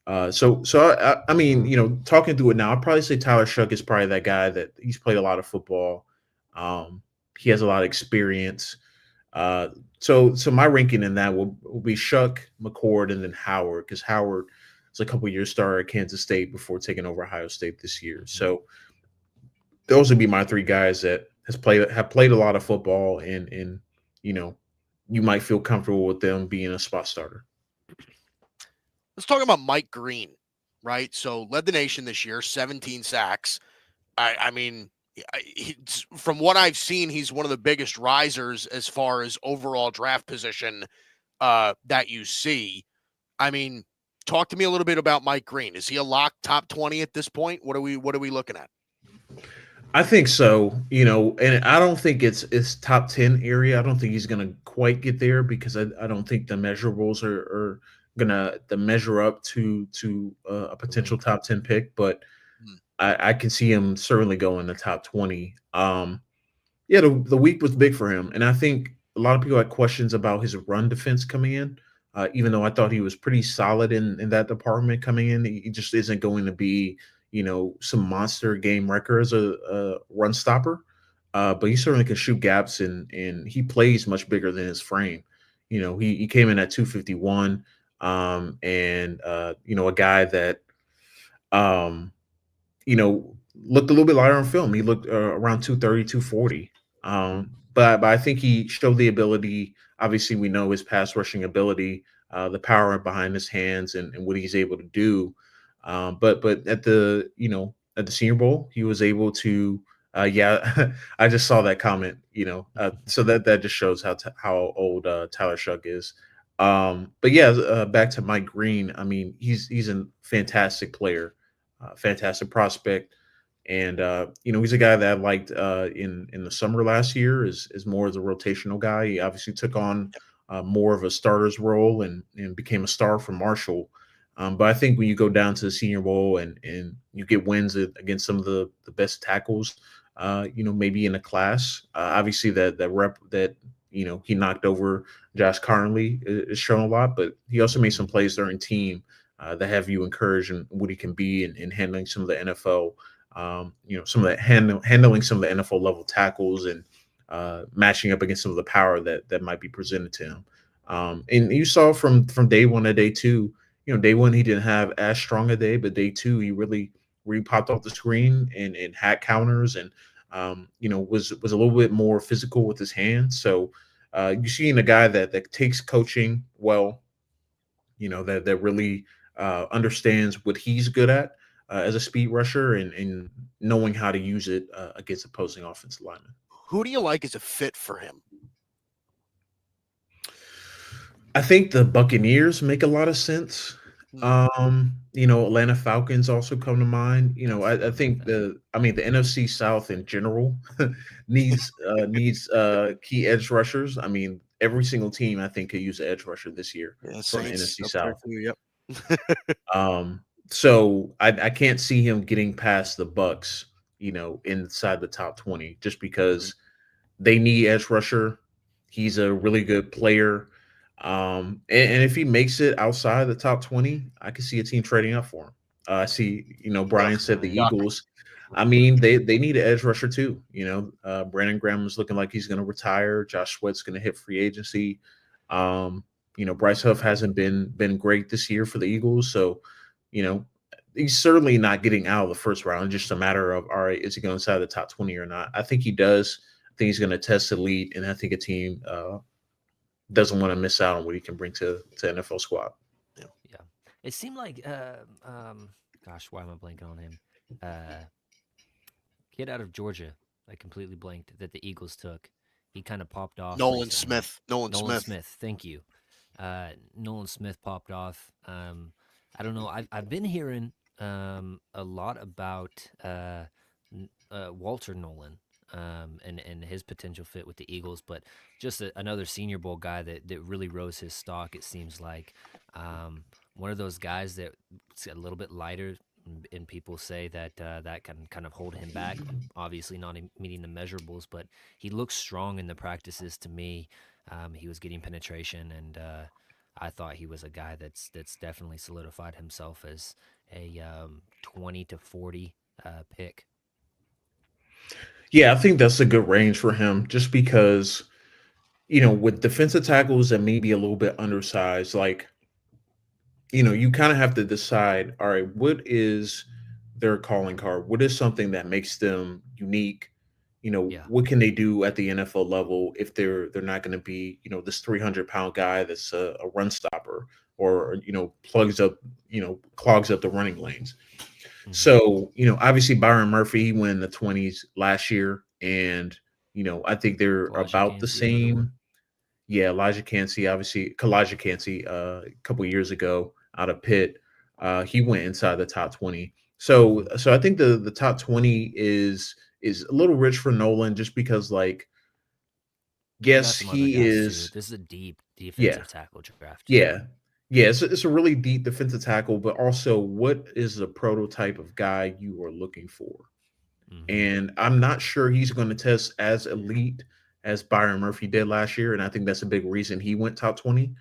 B: I mean, talking through it now, I'd probably say Tyler Shuck is probably that guy that he's played a lot of football. Um, he has a lot of experience. Uh, so my ranking in that will be Shuck, McCord, and then Howard, because Howard was a couple years starter at Kansas State before taking over Ohio State this year.
C: Hmm.
B: So those would be my three guys that have played a lot of football, and you know you might feel comfortable with them being a spot starter.
A: Let's talk about Mike Green, right? So led the nation this year, 17 sacks. I mean, from what I've seen, he's one of the biggest risers as far as overall draft position that you see. I mean, talk to me a little bit about Mike Green. Is he a lock top 20 at this point? What are we looking at?
B: I think so, and I don't think it's top 10 area. I don't think he's gonna quite get there, because I don't think the measurables are gonna the measure up to a potential top 10 pick, but
A: Hmm.
B: I can see him certainly going the top 20. Yeah, the week was big for him, and I think a lot of people had questions about his run defense coming in. Even though I thought he was pretty solid in that department coming in, he just isn't going to be, some monster game wrecker as a run stopper. but he certainly can shoot gaps, and he plays much bigger than his frame. He came in at 251, and a guy that um, looked a little bit lighter on film. He looked around 230, 240. But I think he showed the ability. Obviously, we know his pass rushing ability, the power behind his hands, and what he's able to do. But at the Senior Bowl, he was able to. Yeah, I just saw that comment. So that just shows how old Tyler Shuck is. But yeah, back to Mike Green. I mean, he's a fantastic player, fantastic prospect. And he's a guy that I liked in the summer last year is more as a rotational guy. He obviously took on more of a starter's role and became a star for Marshall. But I think when you go down to the Senior Bowl and you get wins against some of the best tackles, maybe in a class, obviously that rep that he knocked over Josh Carnley is shown a lot, but he also made some plays during team that have you encouraged in what he can be in handling some of the NFL some of that handling some of the NFL level tackles and matching up against some of the power that might be presented to him. And you saw from day one to day two, day one he didn't have as strong a day, but day two he really popped off the screen and had counters and was a little bit more physical with his hands. So you're seeing a guy that takes coaching well, that really understands what he's good at as a speed rusher and knowing how to use it against opposing offensive linemen.
A: Who do you like as a fit for him?
B: I think the Buccaneers make a lot of sense. Atlanta Falcons also come to mind. I think the NFC South in general needs key edge rushers. I mean, every single team I think could use an edge rusher this year from NFC South.
A: Yep.
B: So I can't see him getting past the Bucks, inside the top 20, just because they need edge rusher. He's a really good player. And if he makes it outside the top 20, I could see a team trading up for him. I see, Brian said the Eagles. I mean, they need an edge rusher too. Brandon Graham is looking like he's going to retire. Josh Sweat's going to hit free agency. Bryce Huff hasn't been great this year for the Eagles. So, he's certainly not getting out of the first round. Just a matter of, all right, is he going inside the top 20 or not? I think he does. I think he's going to test elite, and I think a team doesn't want to miss out on what he can bring to NFL squad.
C: Yeah. It seemed like, gosh, why am I blanking on him? Kid out of Georgia, I completely blanked, that the Eagles took. He kind of popped off.
A: Nolan
C: recently.
A: Smith. Nolan
C: Smith. Thank you. Nolan Smith popped off. I don't know. I've been hearing a lot about Walter Nolan and his potential fit with the Eagles, but just another Senior Bowl guy that really rose his stock. It seems like one of those guys that's a little bit lighter, and people say that that can kind of hold him back. Obviously, not meeting the measurables, but he looks strong in the practices to me. He was getting penetration, and I thought he was a guy that's definitely solidified himself as a 20 to 40 pick.
B: Yeah, I think that's a good range for him, just because, with defensive tackles that may be a little bit undersized, like, you kind of have to decide, all right, what is their calling card? What is something that makes them unique? What can they do at the NFL level if they're not going to be, this 300-pound guy that's a run stopper or, clogs up the running lanes. Mm-hmm. So, obviously Byron Murphy, he went in the 20s last year, and, I think they're about the same. Yeah, Elijah Cansey, a couple years ago out of Pitt, he went inside the top 20. So I think the top 20 is a little rich for Nolan, just because, like, yes, he is.
C: Too. This is a deep defensive tackle draft.
B: Yeah. It's a really deep defensive tackle, but also, what is the prototype of guy you are looking for? Mm-hmm. And I'm not sure he's going to test as elite as Byron Murphy did last year, and I think that's a big reason he went top 20,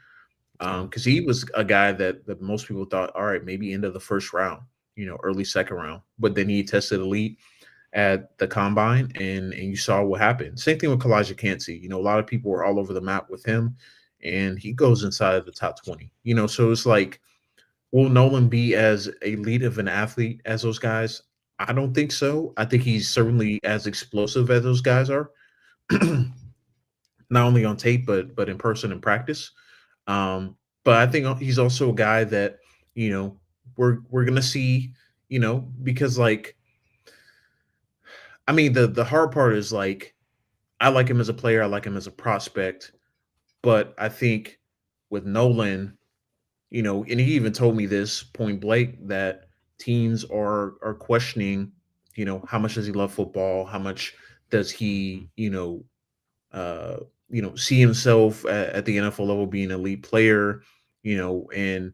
B: because he was a guy that most people thought, all right, maybe end of the first round, early second round, but then he tested elite. at the combine, and you saw what happened. Same thing with Kalijah Cansey. A lot of people were all over the map with him, and he goes inside of the top 20. So it's like, will Nolan be as elite of an athlete as those guys? I don't think so. I think he's certainly as explosive as those guys are, not only on tape but in person and practice. But I think he's also a guy that you know we're gonna see. Because like, I mean, the hard part is like, I like him as a player, I like him as a prospect, but I think with Nolan, and he even told me this point blank, that teams are questioning, how much does he love football? How much does
C: Mhm.
B: he, see himself at the NFL level being an elite player? And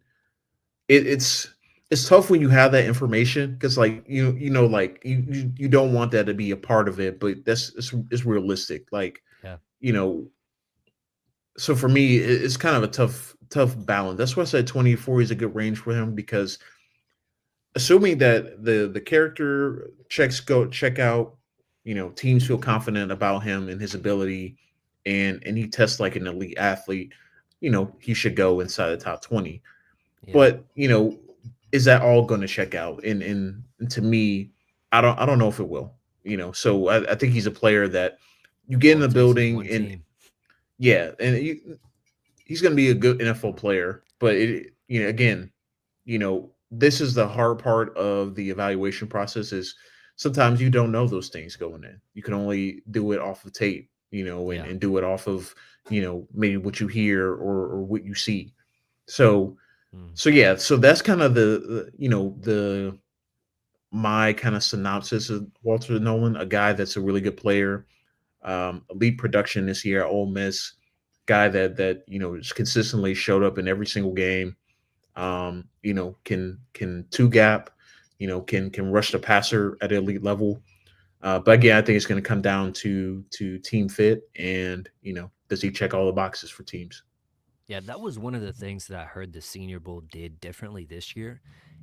B: it's tough when you have that information, because like like you don't want that to be a part of it, but it's realistic. Like,
C: Yeah.
B: you know, so for me, it's kind of a tough balance. That's why I said 24 is a good range for him, because assuming that the character check out, teams feel confident about him and his ability, and he tests like an elite athlete, he should go inside the top 20.
C: Yeah.
B: But is that all going to check out? And to me, I don't know if it will. So I think he's a player that you get in
C: All
B: the
C: it takes is
B: building,
C: one
B: and
C: team.
B: yeah, and he's going to be a good NFL player. But again, this is the hard part of the evaluation process, is sometimes you don't know those things going in. You can only do it off of tape, and,
C: Yeah.
B: and do it off of, maybe what you hear, or what you see. So,
C: Mm.
B: yeah, so that's kind of the my kind of synopsis of Walter Nolan, a guy that's a really good player, elite production this year at Ole Miss, guy that just consistently showed up in every single game. Can two gap, can rush the passer at elite level. But again, I think it's going to come down to team fit, and does he check all the boxes for teams?
C: Yeah, that was one of the things that I heard the Senior Bowl did differently this year,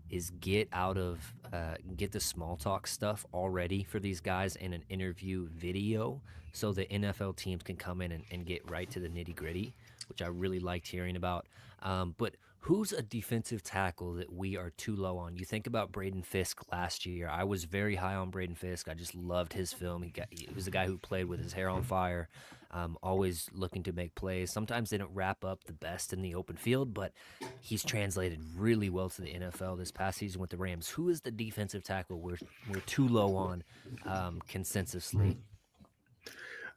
C: is get the small talk stuff already for these guys in an interview video, so the NFL teams can come in and get right to the nitty gritty, which I really liked hearing about. But who's a defensive tackle that we are too low on? You think about Braden Fisk last year. I was very high on Braden Fisk. I just loved his film. He was a guy who played with his hair on fire, always looking to make plays. Sometimes they don't wrap up the best in the open field, but he's translated really well to the NFL this past season with the Rams. Who is the defensive tackle we're too low on, consensusly?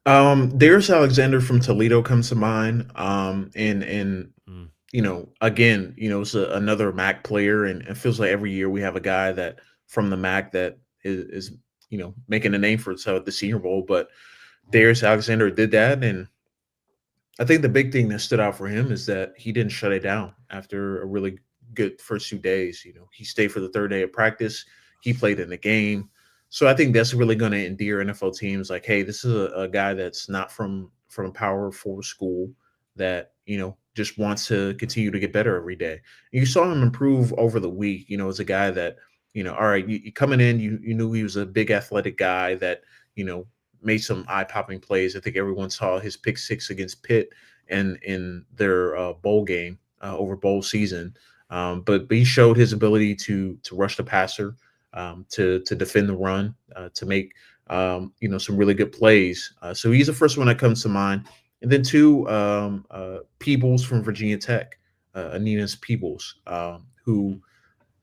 B: Darius Alexander from Toledo comes to mind. And
C: Mm,
B: again, it's another MAC player, and it feels like every year we have a guy that from the MAC that is making a name for itself at the Senior Bowl. But Darius Alexander did that, and I think the big thing that stood out for him is that he didn't shut it down after a really good first 2 days. He stayed for the third day of practice. He played in the game. So I think that's really going to endear NFL teams. Like, hey, this is a guy that's not from a Power Four school, that just wants to continue to get better every day. And you saw him improve over the week. As a guy that all right, you coming in, you knew he was a big athletic guy that you know made some eye popping plays. I think everyone saw his pick six against Pitt and in their bowl game over bowl season. But he showed his ability to rush the passer, to defend the run, to make some really good plays. So he's the first one that comes to mind. And then two, Peebles from Virginia Tech, Anenas Peebles, who
C: mm,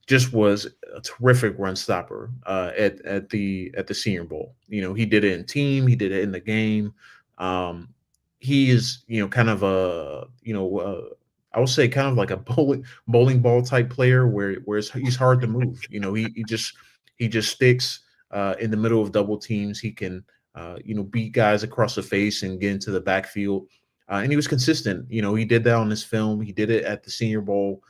B: just was a terrific run stopper at the Senior Bowl. He did it in team, he did it in the game. Um, he is kind of a I would say kind of like a bowling ball type player, where he's hard to move. He just sticks in the middle of double teams. He can beat guys across the face and get into the backfield. And he was consistent. He did that on his film. He did it at the Senior Bowl.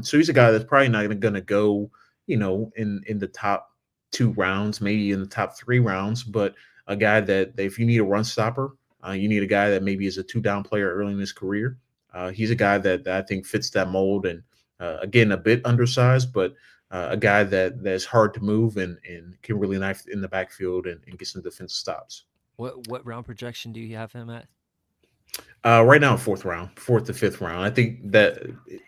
B: So he's a guy that's probably not going to go, in the top 2 rounds, maybe in the top 3 rounds, but a guy that if you need a run stopper, you need a guy that maybe is a 2 down player early in his career. He's a guy that I think fits that mold, and again, a bit undersized, but a guy that's hard to move and can really knife in the backfield and get some defensive stops.
C: What round projection do you have him at?
B: Right now, fourth round, fourth to fifth round. I think that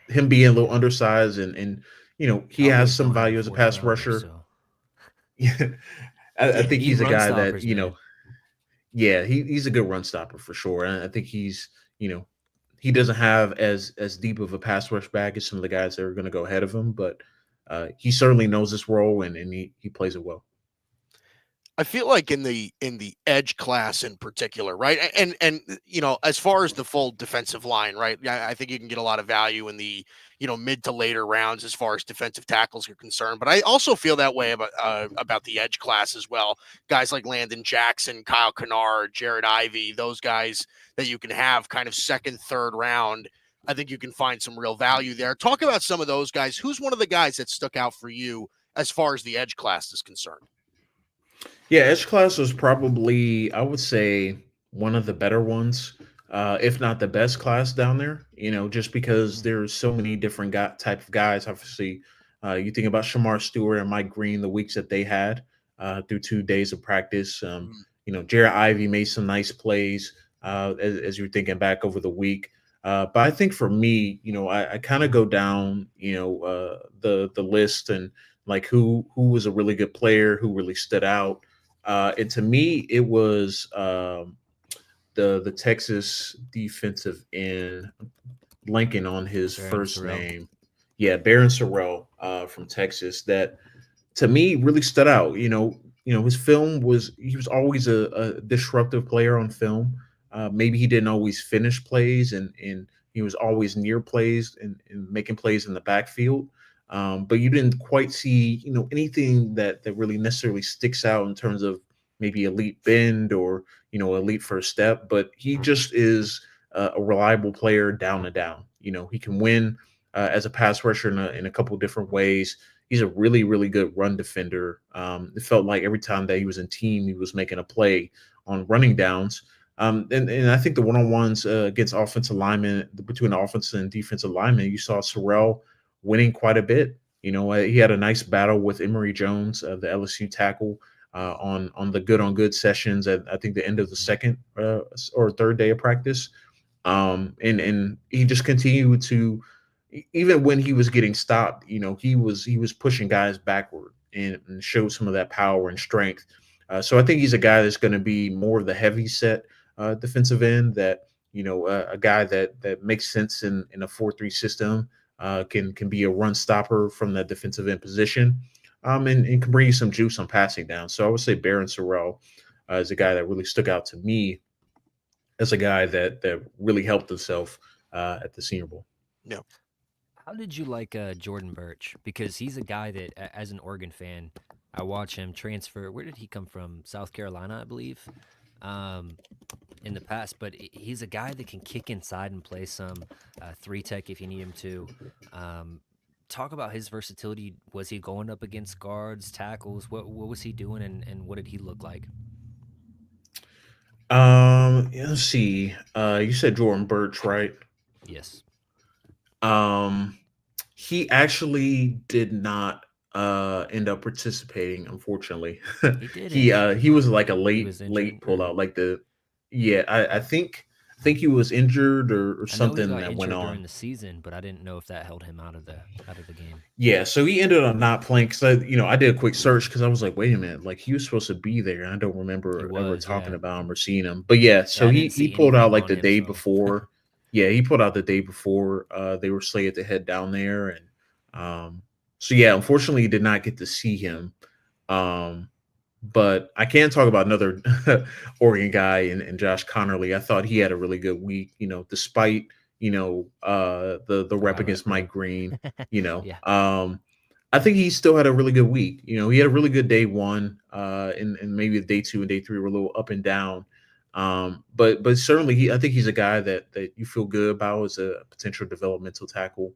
B: him being a little
C: Yeah,
B: undersized and he has
C: Cowboys
B: some
C: don't have
B: value as a
C: fourth
B: pass
C: rounders,
B: rusher.
C: so
B: Yeah, I
A: Yeah.
B: think
C: need
B: he's a
C: run
B: guy that
C: stoppers, man.
B: yeah, he's a good run stopper for sure. And I think he's you know he doesn't have as deep of a pass rush bag as some of the guys that are going to go ahead of him, but he certainly knows this role and he plays it well.
A: I feel like in the edge class in particular, right? And as far as the full defensive line, right? I think you can get a lot of value in the mid to later rounds as far as defensive tackles are concerned. But I also feel that way about the edge class as well. Guys like Landon Jackson, Kyle Kennard, Jared Ivey, those guys that you can have kind of second, third round. I think you can find some real value there. Talk about some of those guys. Who's one of the guys that stuck out for you as far as the edge class is concerned?
B: Yeah, edge class was probably, I would say, one of the better ones, if not the best class down there. Just because
C: Mm,
B: there's so many different type of guys. Obviously, you think about Shamar Stewart and Mike Green, the weeks that they had through 2 days of practice. Jared Ivey made some nice plays as you're thinking back over the week. But I think for me, I kind of go down, the list and like who was a really good player, who really stood out. And to me, it was the Texas defensive end, blanking on his
C: Baron
B: first
C: Sorrell.
B: name. Yeah, Baron Sorrell from Texas. That to me really stood out. His film was he was always a disruptive player on film. Maybe he didn't always finish plays, and he was always near plays and making plays in the backfield. But you didn't quite see anything that really necessarily sticks out in terms of maybe elite bend or elite first step. But he just is a reliable player down and down. He can win as a pass rusher in a couple different ways. He's a really, really good run defender. It felt like every time that he was in team, he was making a play on running downs. And I think the one-on-ones against offensive linemen, between the offensive and defensive linemen, you saw Sorrell winning quite a bit. He had a nice battle with Emory Jones, the LSU tackle, on the good on good sessions at I think the end of the second or third day of practice. And he just continued to even when he was getting stopped, he was pushing guys backward and showed some of that power and strength. So I think he's a guy that's going to be more of the heavy set defensive end that a guy that makes sense in a 4-3 system, can be a run stopper from that defensive end position, and can bring you some juice on passing down. So I would say Baron Sorrell is a guy that really stuck out to me as a guy that really helped himself at the Senior Bowl.
A: No.
C: How did you like Jordan Birch? Because he's a guy that, as an Oregon fan, I watch him transfer. Where did he come from? South Carolina, I believe, um, in the past. But he's a guy that can kick inside and play some three tech if you need him to. Um, Talk about his versatility. Was he going up against guards, tackles? What was he doing, and what did he look like?
B: Yeah, let's see. You said Jordan Birch, right?
C: Yes,
B: Um, he actually did not end up participating, unfortunately.
C: he
B: he
C: didn't.
B: uh he was like a
C: He
B: late
C: was injured,
B: late
C: or
B: pullout, like the yeah, I think he was injured or
C: I know he
B: something
C: got
B: that went
C: injured during
B: on.
C: the season, but I didn't know if that held him out of the game.
B: Yeah, so he ended up not playing because I did a quick search because I was like, wait a minute, like he was supposed to be there, and I don't
C: He
B: remember ever
C: was,
B: talking
C: yeah.
B: about him or seeing him. But yeah,
C: Yeah,
B: so
C: I
B: he
C: didn't
B: he
C: see
B: pulled out
C: anything
B: like
C: on
B: the
C: him,
B: day
C: so
B: before. Yeah, he pulled out the day before they were slated to head down there, and so yeah, unfortunately, he did not get to see him. Um, but I can talk about another Oregon guy and Josh Connerly. I thought he had a really good week, despite the
C: the
B: rep
C: high rep,
B: against
C: yeah.
B: Mike Green. You know,
C: Yeah,
B: um, I think he still had a really good week. He had a really good day one, and maybe the day two and day three were a little up and down. But certainly I think he's a guy that you feel good about as a potential developmental tackle.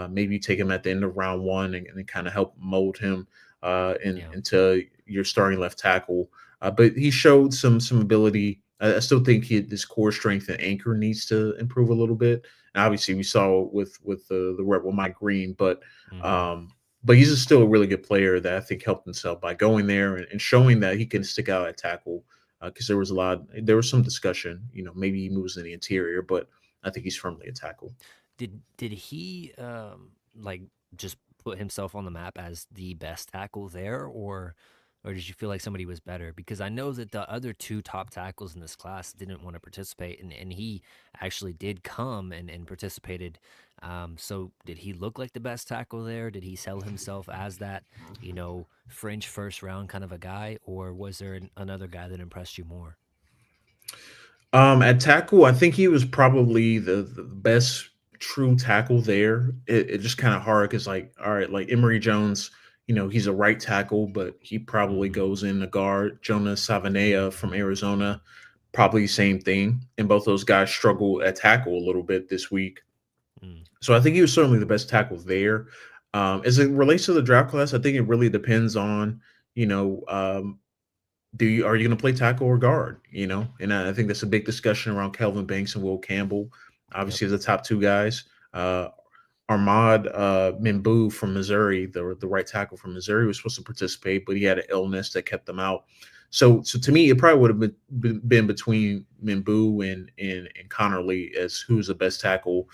B: Maybe you take him at the end of round one and kind of help mold him
C: yeah.
B: into your starting left tackle. But he showed some ability. I still think his core strength and anchor needs to improve a little bit. And obviously, we saw with the rep with Mike Green,
C: Mhm.
B: um, but he's still a really good player that I think helped himself by going there and showing that he can stick out at tackle. Because there was some discussion, maybe he moves in the interior, but I think he's firmly a tackle.
C: Did he like just put himself on the map as the best tackle there, or did you feel like somebody was better? Because I know that the other two top tackles in this class didn't want to participate, and he actually did come and participated. So did he look like the best tackle there? Did he sell himself as that, fringe first round kind of a guy, or was there another guy that impressed you more?
B: At tackle, I think he was probably the best true tackle there. It just kind of hard because, like, all right, like Emory Jones, he's a right tackle, but he probably
C: Hmm.
B: goes in the guard. Jonas Savanea from Arizona, probably same thing. And both those guys struggled at tackle a little bit this week.
C: Mm.
B: So I think he was certainly the best tackle there. As it relates to the draft class, I think it really depends on, you know, um, are you going to play tackle or guard? And I think that's a big discussion around Kelvin Banks and Will Campbell,
C: Yep.
B: obviously as the top two guys. Ahmad Mimbu from Missouri, the right tackle from Missouri, was supposed to participate, but he had an illness that kept him out. So to me, it probably would have been between Mimbu and Connerly as who's the best tackle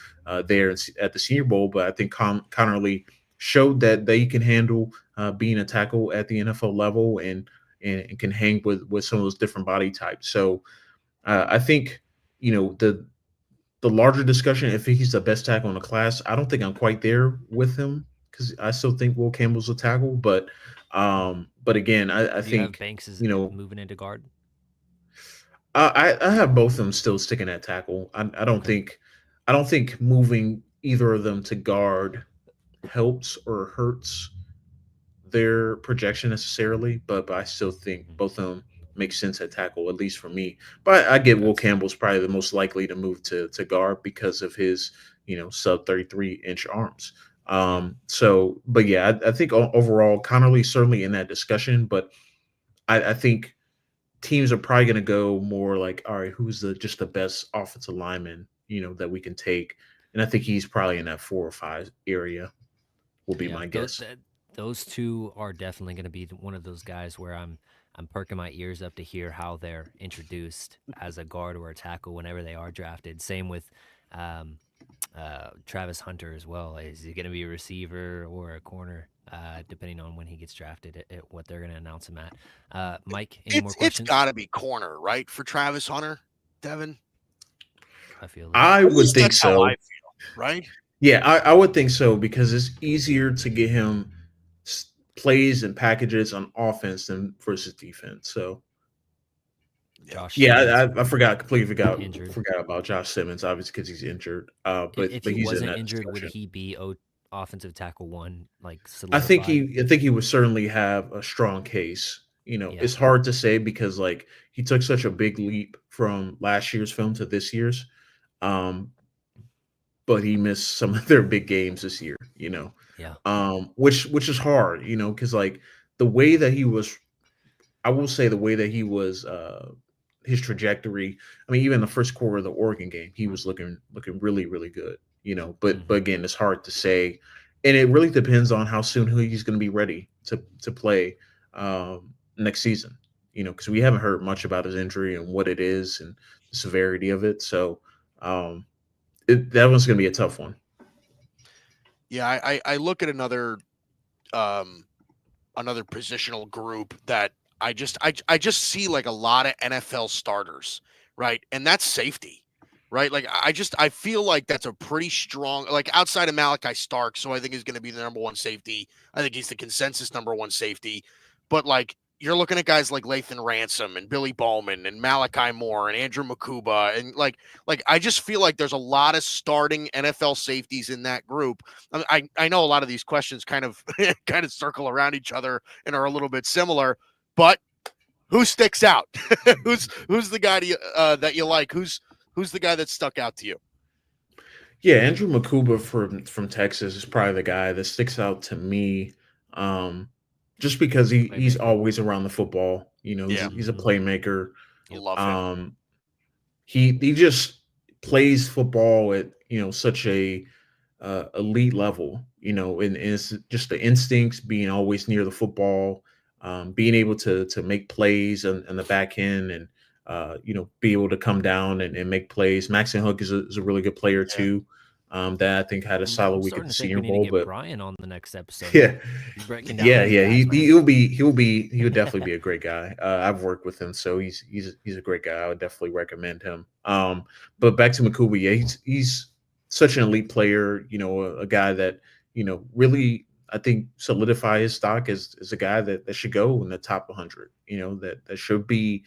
B: there at the Senior Bowl. But I think Connerly showed that they can handle being a tackle at the NFL level and can hang with some of those different body types. So I think the larger discussion, if he's the best tackle in the class, I don't think I'm quite there with him because I still think Will Campbell's a tackle. But again, I
C: Do you have
B: think
C: Banks is
B: you know
C: moving into guard?
B: I have both of them still sticking at tackle.
C: Okay.
B: I don't think moving either of them to guard helps or hurts their projection necessarily, but I still think
C: Hmm.
B: both of them make sense at tackle, at least for me. But I get Will
C: That's fair.
B: Campbell's probably the most likely to move to guard because of his, sub 33-inch arms.
C: Yeah.
B: But yeah, I think overall, Connerly certainly in that discussion, but I think teams are probably going to go more like, all right, who's just the best offensive lineman, that we can take, and I think he's probably in that 4 or 5 area. Will be
C: Yeah,
B: my guess.
C: those two are definitely going to be one of those guys where I'm perking my ears up to hear how they're introduced as a guard or a tackle whenever they are drafted. Same with um, Travis Hunter as well. Is he going to be a receiver or a corner, depending on when he gets drafted at what they're going to announce him at? Mike, any more
A: It's
C: questions?
A: got to be corner, right, for Travis Hunter, Devin.
C: I feel the
B: I
C: same.
A: At
B: would
A: least
B: think
A: that's how I
B: so.
A: feel, right?
B: Yeah, I would think so because it's easier to get him plays and packages on offense than versus defense. So
A: Yeah.
C: Josh
B: yeah,
C: Simmons
B: I forgot completely
C: injured.
B: forgot about Josh Simmons, obviously because he's injured.
C: If
B: But
C: he
B: he's in
C: wasn't
B: that
C: injured, would
B: discussion.
C: he be offensive tackle one, like solidified?
B: I think he would certainly have a strong case.
C: Yeah.
B: It's hard to say because like he took such a big leap from last year's film to this year's. Um, but he missed some of their big games this year,
C: Yeah.
B: which is hard, because like the way that he was, I will say the way that he was, his trajectory. I mean, even the first quarter of the Oregon game, he was looking really really good, But
C: Hmm.
B: again, it's hard to say, and it really depends on how soon he's going to be ready to play next season, because we haven't heard much about his injury and what it is and the severity of it. So. Um, that one's going to be a tough one.
A: Yeah, I look at um another positional group that I just see like a lot of NFL starters, right? And that's safety, right? Like I feel like that's a pretty strong, like outside of Malachi Stark, so I think he's going to be the number one safety. I think he's the consensus number one safety. But like you're looking at guys like Lathan Ransom and Billy Bowman and Malachi Moore and Andrew Makuba and like I just feel like there's a lot of starting NFL safeties in that group. I know a lot of these questions kind of kind of circle around each other and are a little bit similar, but who sticks out? who's the guy that you like? Who's the guy that stuck out to you?
B: Yeah, Andrew Makuba from Texas is probably the guy that sticks out to me, um, just because he's
C: Playmaker.
B: always around the football.
A: Yeah,
B: He's a
C: Hmm.
B: playmaker.
C: Yep.
A: love him.
B: Um, he just plays football at such a elite level, and it's just the instincts, being always near the football, being able to make plays in the back end, and be able to come down and make plays. Maxon Hook is a really good player
A: Yeah.
B: too. That I think had a solid
C: I'm
B: week at
C: starting
B: the
C: to think
B: Senior
C: we need to
B: Bowl,
C: get
B: but
C: Brian on the next episode.
B: yeah,
C: He's breaking down
B: yeah,
C: these
B: yeah.
C: guys, man.
B: He'll definitely be a great guy. I've worked with him, so he's a great guy. I would definitely recommend him. But back to Makuba, yeah, he's such an elite player. A guy that really, I think, solidify his stock as a guy that should go in the top 100. That should be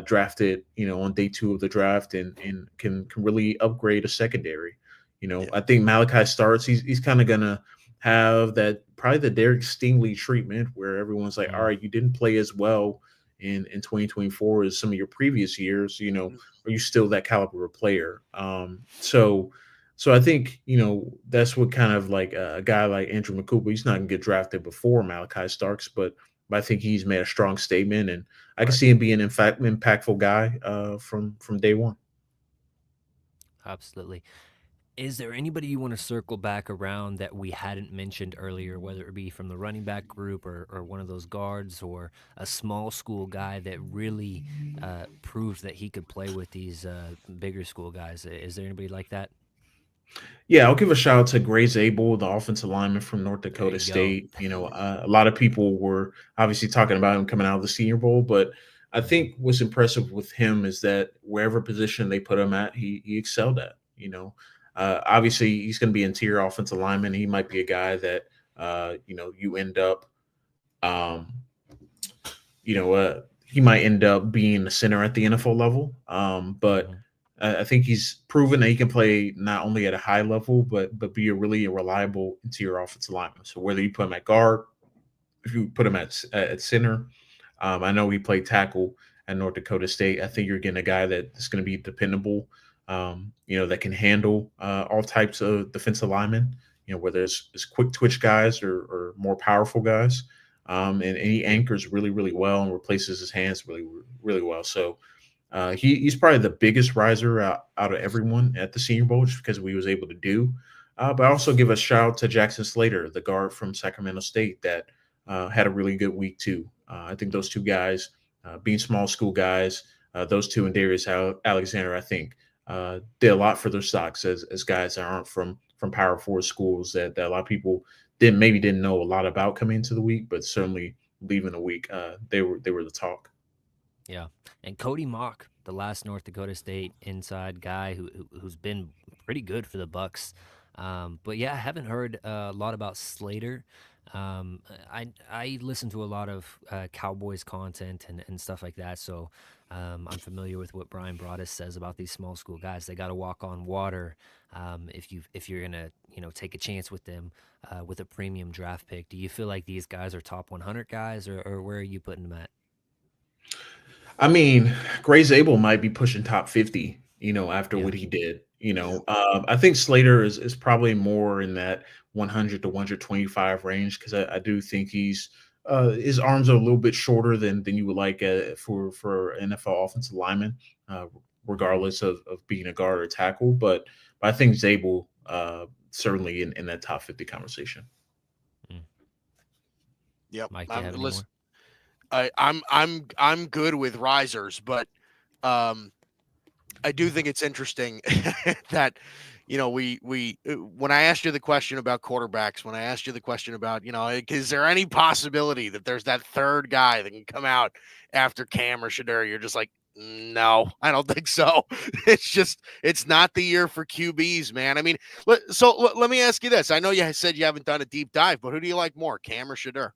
B: drafted. On day 2 of the draft, and can really upgrade a secondary.
A: Yeah.
B: I think Malachi starts. He's kind of gonna have that, probably the Derek Stingley treatment, where everyone's like, all right, you didn't play as well in 2024 as some of your previous years, are you still that caliber of player? So I think, that's what kind of like a guy like Andrew McCooper, he's not gonna get drafted before Malachi Starks, but I think he's made a strong statement, and I can
C: Right.
B: see him being in fact impactful guy from day one.
C: Absolutely. Is there anybody you want to circle back around that we hadn't mentioned earlier, whether it be from the running back group or one of those guards or a small school guy that really proved that he could play with these bigger school guys? Is there anybody like that?
B: Yeah, I'll give a shout out to Gray Zabel, the offensive lineman from North
C: There
B: Dakota
C: you go.
B: State. A lot of people were obviously talking about him coming out of the Senior Bowl, but I think what's impressive with him is that wherever position they put him at, he excelled at. Obviously he's going to be interior offensive lineman. He might be a guy that you end up, um, he might end up being the center at the NFL level. But
C: Mhm.
B: I think he's proven that he can play not only at a high level, but be a really reliable interior offensive lineman. So whether you put him at guard, if you put him at center, I know he played tackle at North Dakota State. I think you're getting a guy that's going to be dependable, that can handle all types of defensive linemen, whether it's quick twitch guys or more powerful guys. And he anchors really, really well and replaces his hands really, really well. So he's probably the biggest riser out of everyone at the Senior Bowl, just because we was able to do. But I also give a shout out to Jackson Slater, the guard from Sacramento State, that had a really good week too. I think those two guys, being small school guys, those two and Darius Alexander, I think, did a lot for their stocks as guys that aren't from Power Four schools that a lot of people didn't know a lot about coming into the week, but certainly leaving the week, they were the talk.
C: Yeah, and Cody Mock, the last North Dakota State inside guy who's been pretty good for the Bucks. But yeah, I haven't heard a lot about Slater. I listen to a lot of Cowboys content and stuff like that, so I'm familiar with what Brian Broaddus says about these small school guys. They got to walk on water if you're gonna take a chance with them with a premium draft pick. Do you feel like these guys are top 100 guys, or where are you putting them at?
B: I mean, Gray Zabel might be pushing top 50, after
C: Yeah.
B: what he did.
A: Yeah.
B: I think Slater is probably more in that 100 to 125 range, because I do think his arms are a little bit shorter than you would like for NFL offensive lineman, uh,
C: Mhm.
B: regardless of being a guard or tackle. But I think Zabel certainly in that top 50 conversation.
C: Mm.
A: Yep.
C: Mike, do you have any
A: Listen,
C: more?
A: I'm good with risers, but um, I do think it's interesting that we when I asked you the question about quarterbacks, when I asked you the question about is there any possibility that there's that third guy that can come out after Cam or Shadur? You're just like, no, I don't think so. It's not the year for QBs, man. I mean, let me ask you this. I know you said you haven't done a deep dive, but who do you like more, Cam or Shadur?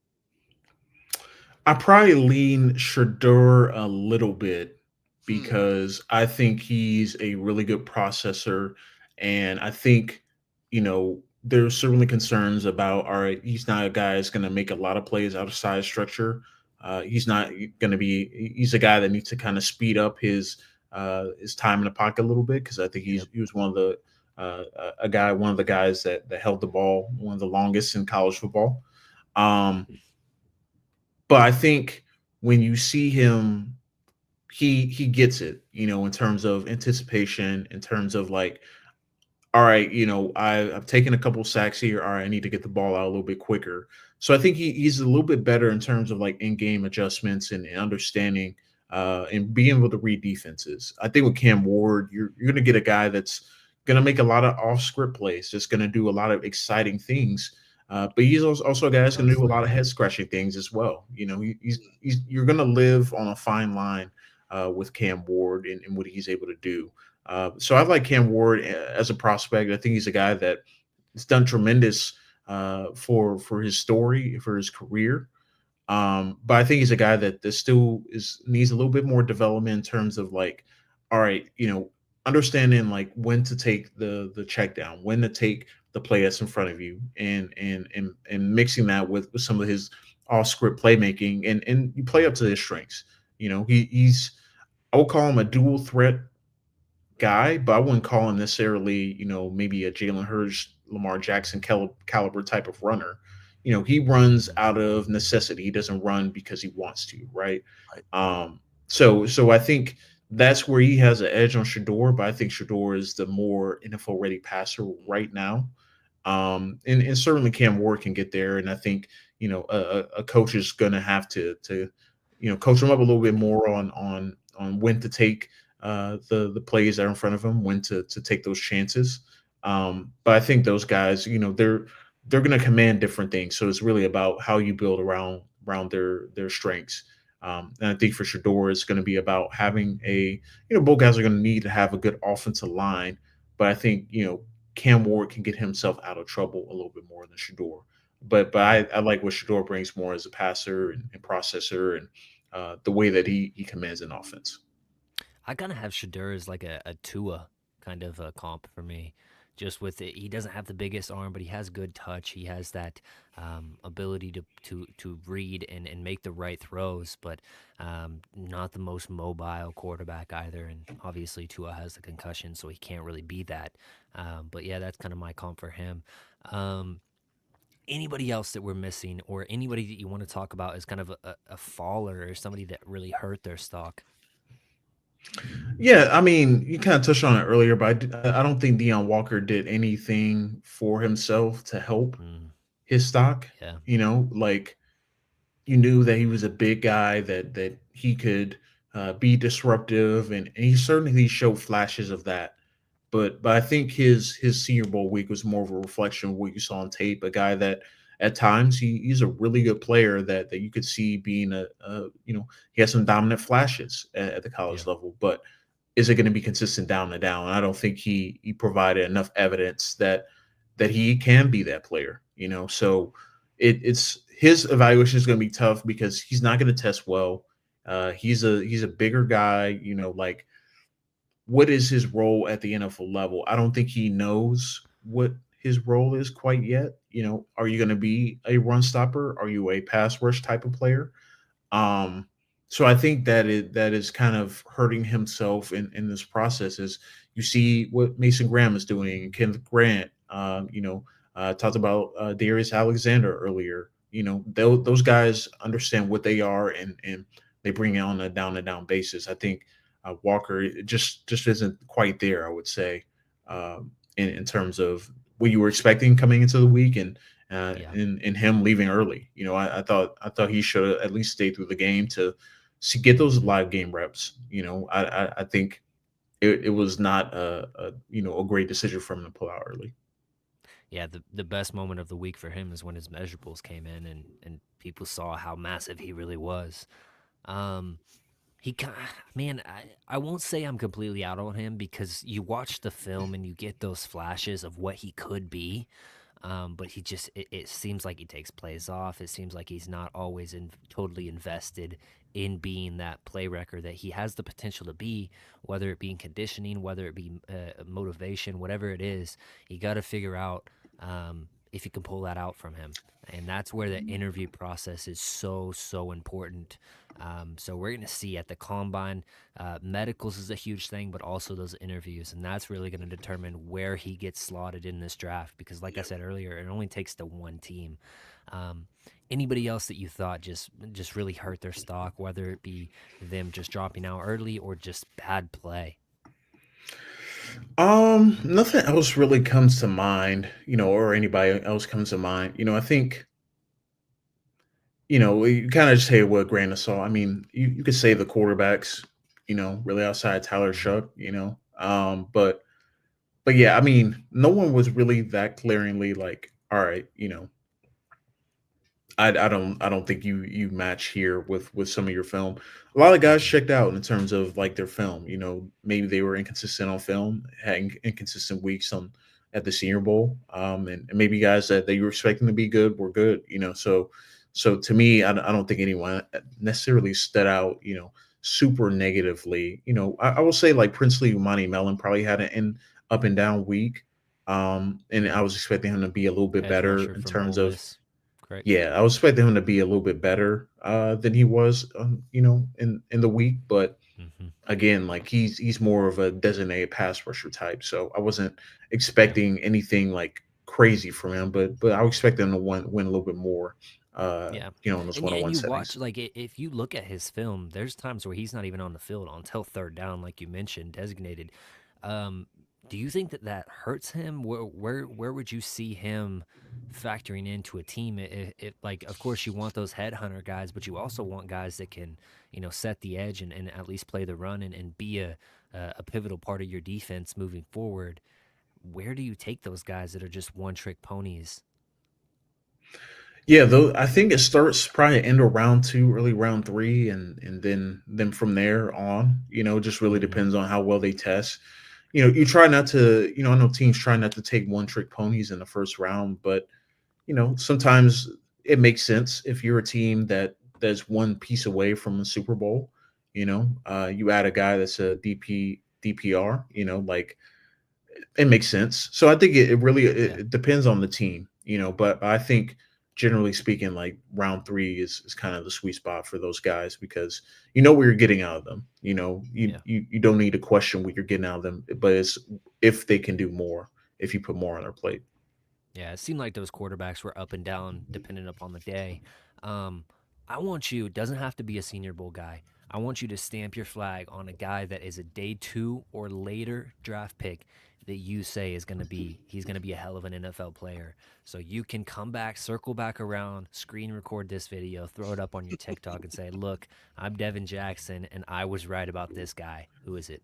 B: I probably lean Shadur a little bit,
A: Hmm.
B: because I think he's a really good processor. And I think, there's certainly concerns about, all right, he's not a guy that's going to make a lot of plays out of size structure. He's not going to be, he's a guy that needs to kind of speed up his time in the pocket a little bit, because I think
C: Yep.
B: he was one of the, one of the guys that held the ball one of the longest in college football. Um, but I think when you see him, he gets it, in terms of anticipation, in terms of like all right, I've taken a couple sacks here. All right, I need to get the ball out a little bit quicker. So I think he's a little bit better in terms of like in-game adjustments and understanding and being able to read defenses. I think with Cam Ward, you're going to get a guy that's going to make a lot of off-script plays, just going to do a lot of exciting things. But he's also a guy that's going to do a lot of head-scratching things as well. You're going to live on a fine line with Cam Ward and what he's able to do. So I like Cam Ward as a prospect. I think he's a guy that has done tremendous for his story, for his career. But I think he's a guy that still needs a little bit more development in terms of like, all right, understanding like when to take the check down, when to take the play that's in front of you, and mixing that with some of his off script playmaking, and you play up to his strengths. He's I would call him a dual threat guy, but I wouldn't call him necessarily, maybe a Jalen Hurts, Lamar Jackson caliber type of runner. He runs out of necessity. He doesn't run because he wants to, right?
A: Right.
B: So I think that's where he has an edge on Shador, but I think Shador is the more NFL ready passer right now. And certainly Cam Ward can get there, and I think a coach is going to have to coach him up a little bit more on when to take the plays that are in front of him, when to take those chances. But I think those guys, they're going to command different things. So it's really about how you build around their strengths. And I think for Shador, it's going to be about having both guys are going to need to have a good offensive line. But I think Cam Ward can get himself out of trouble a little bit more than Shador. But I like what Shador brings more as a passer and processor, and the way that he commands an offense.
C: I kind of have Shador as like a Tua kind of a comp for me. Just with it, he doesn't have the biggest arm, but he has good touch. He has that ability to read and make the right throws, but not the most mobile quarterback either. And obviously, Tua has the concussion, so he can't really be that. But yeah, that's kind of my comp for him. Um, Anybody else that we're missing, or anybody that you want to talk about as kind of a faller or somebody that really hurt their stock?
B: Yeah, I mean, you kind of touched on it earlier, but I don't think Deion Walker did anything for himself to help
C: Mm,
B: his stock.
C: yeah,
B: Like you knew that he was a big guy, that he could be disruptive, and he certainly showed flashes of that. But I think his Senior Bowl week was more of a reflection of what you saw on tape. A guy that at times he's a really good player that you could see being he has some dominant flashes at the college
C: yeah.
B: level, but is it going to be consistent down and down? I don't think he provided enough evidence that he can be that player. So it's his evaluation is going to be tough because he's not going to test well. He's a bigger guy. Like what is his role at the NFL level? I don't think he knows what his role is quite yet. Are you going to be a run stopper? Are you a pass rush type of player? Um, so I think that is kind of hurting himself in this process. Is you see what Mason Graham is doing, and Kenneth Grant. Talked about Darius Alexander earlier. Those guys understand what they are, and they bring it on a down and down basis. I think Walker just isn't quite there. I would say in terms of what you were expecting coming into the week, and
C: Yeah.
B: in him leaving early. I thought he should have at least stayed through the game to get those live game reps. I think it was not a great decision for him to pull out early.
C: Yeah, the best moment of the week for him is when his measurables came in and people saw how massive he really was. Um, he ki Man, I won't say I'm completely out on him because you watch the film and you get those flashes of what he could be. But it seems like he takes plays off. It seems like he's not always totally invested in being that play wrecker that he has the potential to be, whether it be in conditioning, whether it be motivation, whatever it is. You got to figure out if you can pull that out from him. And that's where the interview process is so important. So we're going to see at the combine, medicals is a huge thing, but also those interviews. And that's really going to determine where he gets slotted in this draft. Because like I said earlier, it only takes the one team. Um, Anybody else that you thought just really hurt their stock, whether it be them just dropping out early or just bad play?
B: Nothing else really comes to mind, or anybody else comes to mind. I think, you kind of just say it with a grain of salt. I mean, you could say the quarterbacks, really outside Tyler
C: Mhm.
B: Shuck, but yeah, I mean, no one was really that glaringly like, all right, I don't think you match here with some of your film. A lot of guys
C: Mhm.
B: checked out in terms of like their film. Maybe they were inconsistent on film, had inconsistent weeks on at the Senior Bowl, and maybe guys that you were expecting to be good were good. So to me, I don't think anyone necessarily stood out. Super negatively. I will say like Princely Umani Mellon probably had an up and down week. And I was expecting him to be a little bit
C: Edge
B: better
C: rusher
B: in
C: from Ole
B: terms of
C: Miss, correct?
B: yeah, I was expecting him to be a little bit better than he was, in the week. But
C: Mhm.
B: again, like he's more of a designated pass rusher type, so I wasn't
C: Yeah.
B: expecting anything like crazy from him. But I would expect him to win a little bit more,
C: Yeah.
B: in those
C: And yeah, and
B: one-on-one
C: you watch
B: settings.
C: like if you look at his film, there's times where he's not even on the field until third down, like you mentioned, designated. Um, do you think that that hurts him? Where would you see him factoring into a team? It like, of course, you want those headhunter guys, but you also want guys that can, set the edge and at least play the run and be a pivotal part of your defense moving forward. Where do you take those guys that are just one trick ponies?
B: Yeah, though I think it starts probably end of round two, early round three, and then from there on, it just really
C: Hmm.
B: depends on how well they test. You try not to, I know teams try not to take one trick ponies in the first round, but sometimes it makes sense if you're a team that's one piece away from a Super Bowl. You add a guy that's a DPR. Like it makes sense. So I think it really
C: Yeah.
B: it depends on the team. But I think generally speaking, like round three is kind of the sweet spot for those guys because you know what you're getting out of them.
C: Yeah.
B: You don't need to question what you're getting out of them, but it's if they can do more, if you put more on their plate.
C: Yeah, it seemed like those quarterbacks were up and down depending upon the day. Um, I want you, it doesn't have to be a Senior Bowl guy. I want you to stamp your flag on a guy that is a day two or later draft pick that you say is going to be, he's going to be a hell of an NFL player. So you can come back, circle back around, screen record this video, throw it up on your TikTok and say, look, I'm Devin Jackson and I was right about this guy. Who is it?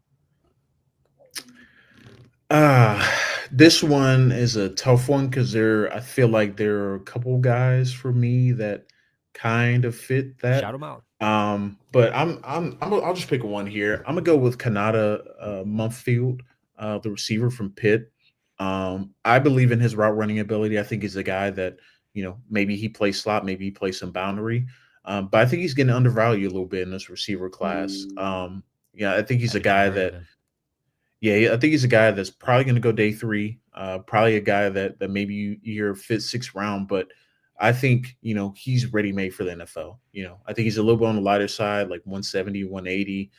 B: This one is a tough one because I feel like there are a couple guys for me that kind of fit that.
C: Shout him out.
B: But I'll just pick one here. I'm gonna go with Kanata Mumpfield, the receiver from Pitt. I believe in his route running ability. I think he's a guy that maybe he plays slot, maybe he plays some boundary. But I think he's getting undervalued a little bit in this receiver class. Yeah, I think he's a
C: Haven't even
B: guy
C: heard of
B: that
C: him.
B: yeah, I think he's a guy that's probably going to go day three. Probably a guy that maybe you hear fit sixth round, but I think he's ready made for the NFL. I think he's a little bit on the lighter side, like 170, 180,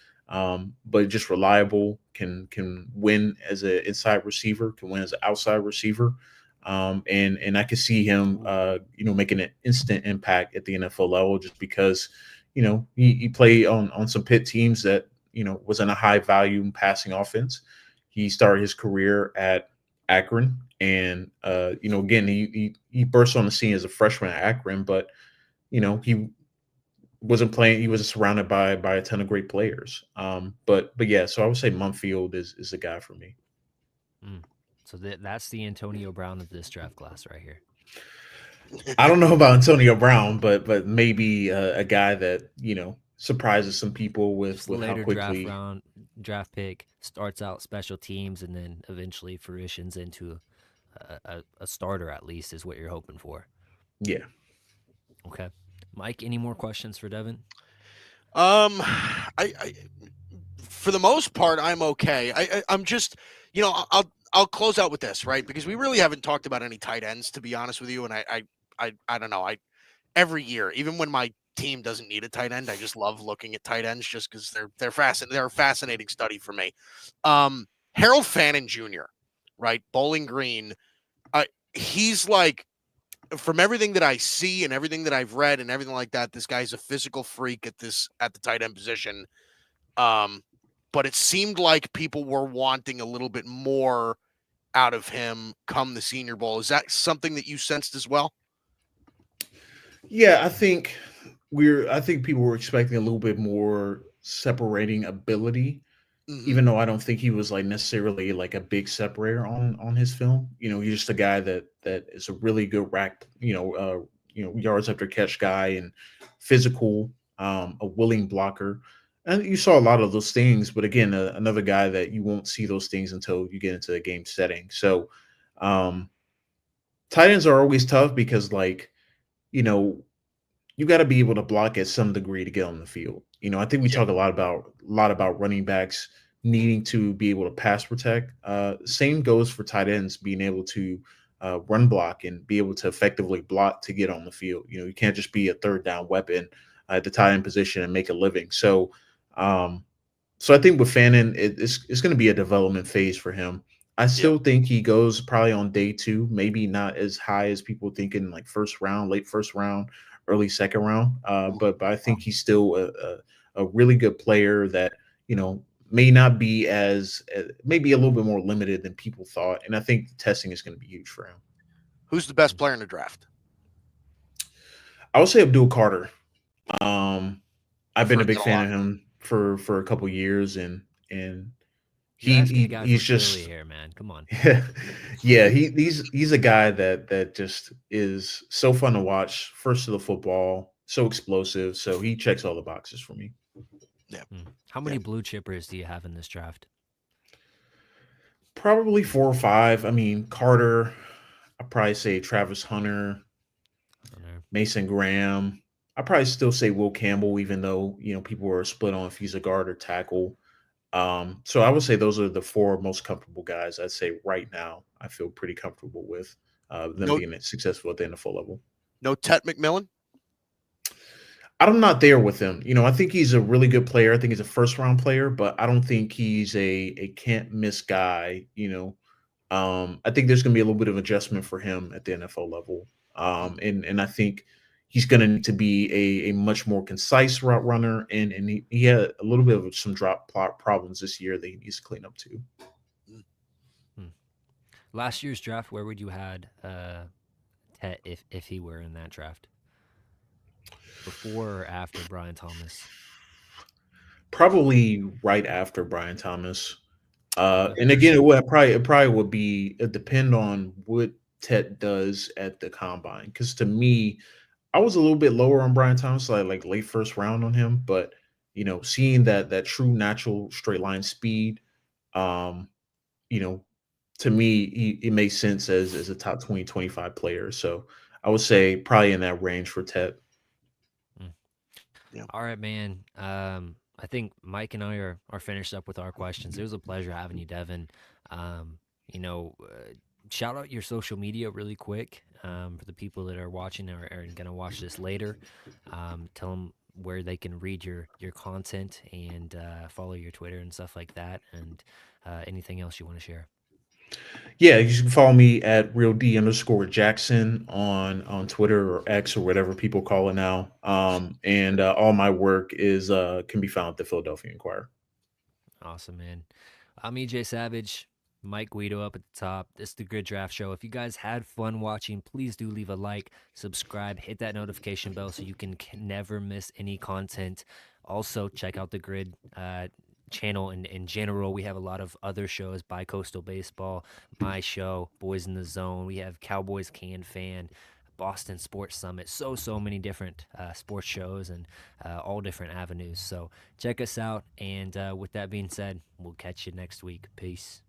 B: but just reliable. Can win as an inside receiver, can win as an outside receiver, and I could see him,
C: Ooh.
B: making an instant impact at the NFL level just because he played on some pit teams that was in a high volume passing offense. He started his career at Akron, and again, he burst on the scene as a freshman at Akron, but he wasn't playing. He was surrounded by a ton of great players. But yeah, so I would say Mumfield is the guy for me.
C: Mm. So that's the Antonio Brown of this draft class right here.
B: I don't know about Antonio Brown, but maybe a guy that surprises some people
C: Just
B: with how
C: later draft
B: quickly.
C: round, draft pick, starts out special teams, and then eventually fruitions into a starter, at least, is what you're hoping for.
B: Yeah.
C: Okay. Mike, any more questions for Devin?
A: I for the most part, I'm okay. I'm just, I'll close out with this, right? Because we really haven't talked about any tight ends, to be honest with you. And I don't know. Every year, even when my team doesn't need a tight end, I just love looking at tight ends just because they're a fascinating study for me. Harold Fannin Jr., right? Bowling Green. He's like, from everything that I see and everything that I've read and everything like that, this guy's a physical freak at the tight end position. Um, but it seemed like people were wanting a little bit more out of him come the Senior Bowl. Is that something that you sensed as well?
B: Yeah, I think people were expecting a little bit more separating ability,
A: Mm-hmm.
B: even though I don't think he was like necessarily like a big separator on his film. He's just a guy that is a really good yards after catch guy and physical, a willing blocker. And you saw a lot of those things, but again, another guy that you won't see those things until you get into a game setting. So, um, tight ends are always tough because, like, you know, you got to be able to block at some degree to get on the field. I think we
A: Yeah.
B: talk a lot about running backs needing to be able to pass protect. Same goes for tight ends being able to run block and be able to effectively block to get on the field. You can't just be a third down weapon at the tight end position and make a living. Um, so I think with Fannin, it's going to be a development phase for him. I
A: Yep.
B: still think he goes probably on day two, maybe not as high as people thinking like first round, late first round, early second round. But I think he's still a really good player that may not be as maybe a little bit more limited than people thought. And I think the testing is going to be huge for him.
A: Who's the best player in the draft?
B: I would say Abdul Carter. Um, I've
A: I've
B: been a
A: heard
B: big
A: that a
B: fan
A: lot.
B: of him for a couple years, and
C: You're asking a
B: he
C: guy
B: he's
C: from Philly
B: just
C: here, man. Come on.
B: yeah, he's a guy that just is so fun to watch. First to the football, so explosive. So he checks all the boxes for me.
A: Yeah.
C: How
A: Yeah.
C: many blue chippers do you have in this draft?
B: Probably 4 or 5. I mean, Carter. I'd probably say Travis Hunter,
C: I don't know.
B: Mason Graham. I probably still say Will Campbell, even though people were split on if he's a guard or tackle. So I would say those are the 4 most comfortable guys. I'd say right now I feel pretty comfortable with them
A: No,
B: being successful at the NFL level.
A: no Tet McMillan.
B: I'm not there with him. I think he's a really good player. I think he's a first round player, but I don't think he's a can't miss guy. I think there's going to be a little bit of adjustment for him at the NFL level. And I think he's going to need to be a much more concise route runner. And he had a little bit of some drop plot problems this year that he needs to clean up too.
C: Hmm. Last year's draft, where would you had Tet if he were in that draft? Before or after Brian Thomas?
B: Probably right after Brian Thomas.
C: Okay.
B: And again, it probably would be depend on what Tet does at the combine. Because to me, I was a little bit lower on Brian Thomas, like late first round on him. But seeing that true natural straight line speed, um, you know, to me, it makes sense as a top 20-25 player. So I would say probably in that range for Tet.
C: Mm.
A: Yeah.
C: All right, man. I think Mike and I are finished up with our questions. It was a pleasure having you, Devin. Um, you know, shout out your social media really quick for the people that are watching or are going to watch this later. Tell them where they can read your content and follow your Twitter and stuff like that, and anything else you want to share.
B: Yeah, you can follow me at real_D_Jackson on Twitter or X or whatever people call it now. And all my work is can be found at the Philadelphia Inquirer.
C: Awesome, man. I'm EJ Savage, Mike Guido up at the top. This is the Grid Draft Show. If you guys had fun watching, please do leave a like, subscribe, hit that notification bell so you can never miss any content. Also, check out the Grid channel in general. We have a lot of other shows: Bi-Coastal Baseball, my show, Boys in the Zone. We have Cowboys Can Fan, Boston Sports Summit. So many different sports shows and all different avenues. So check us out. And with that being said, we'll catch you next week. Peace.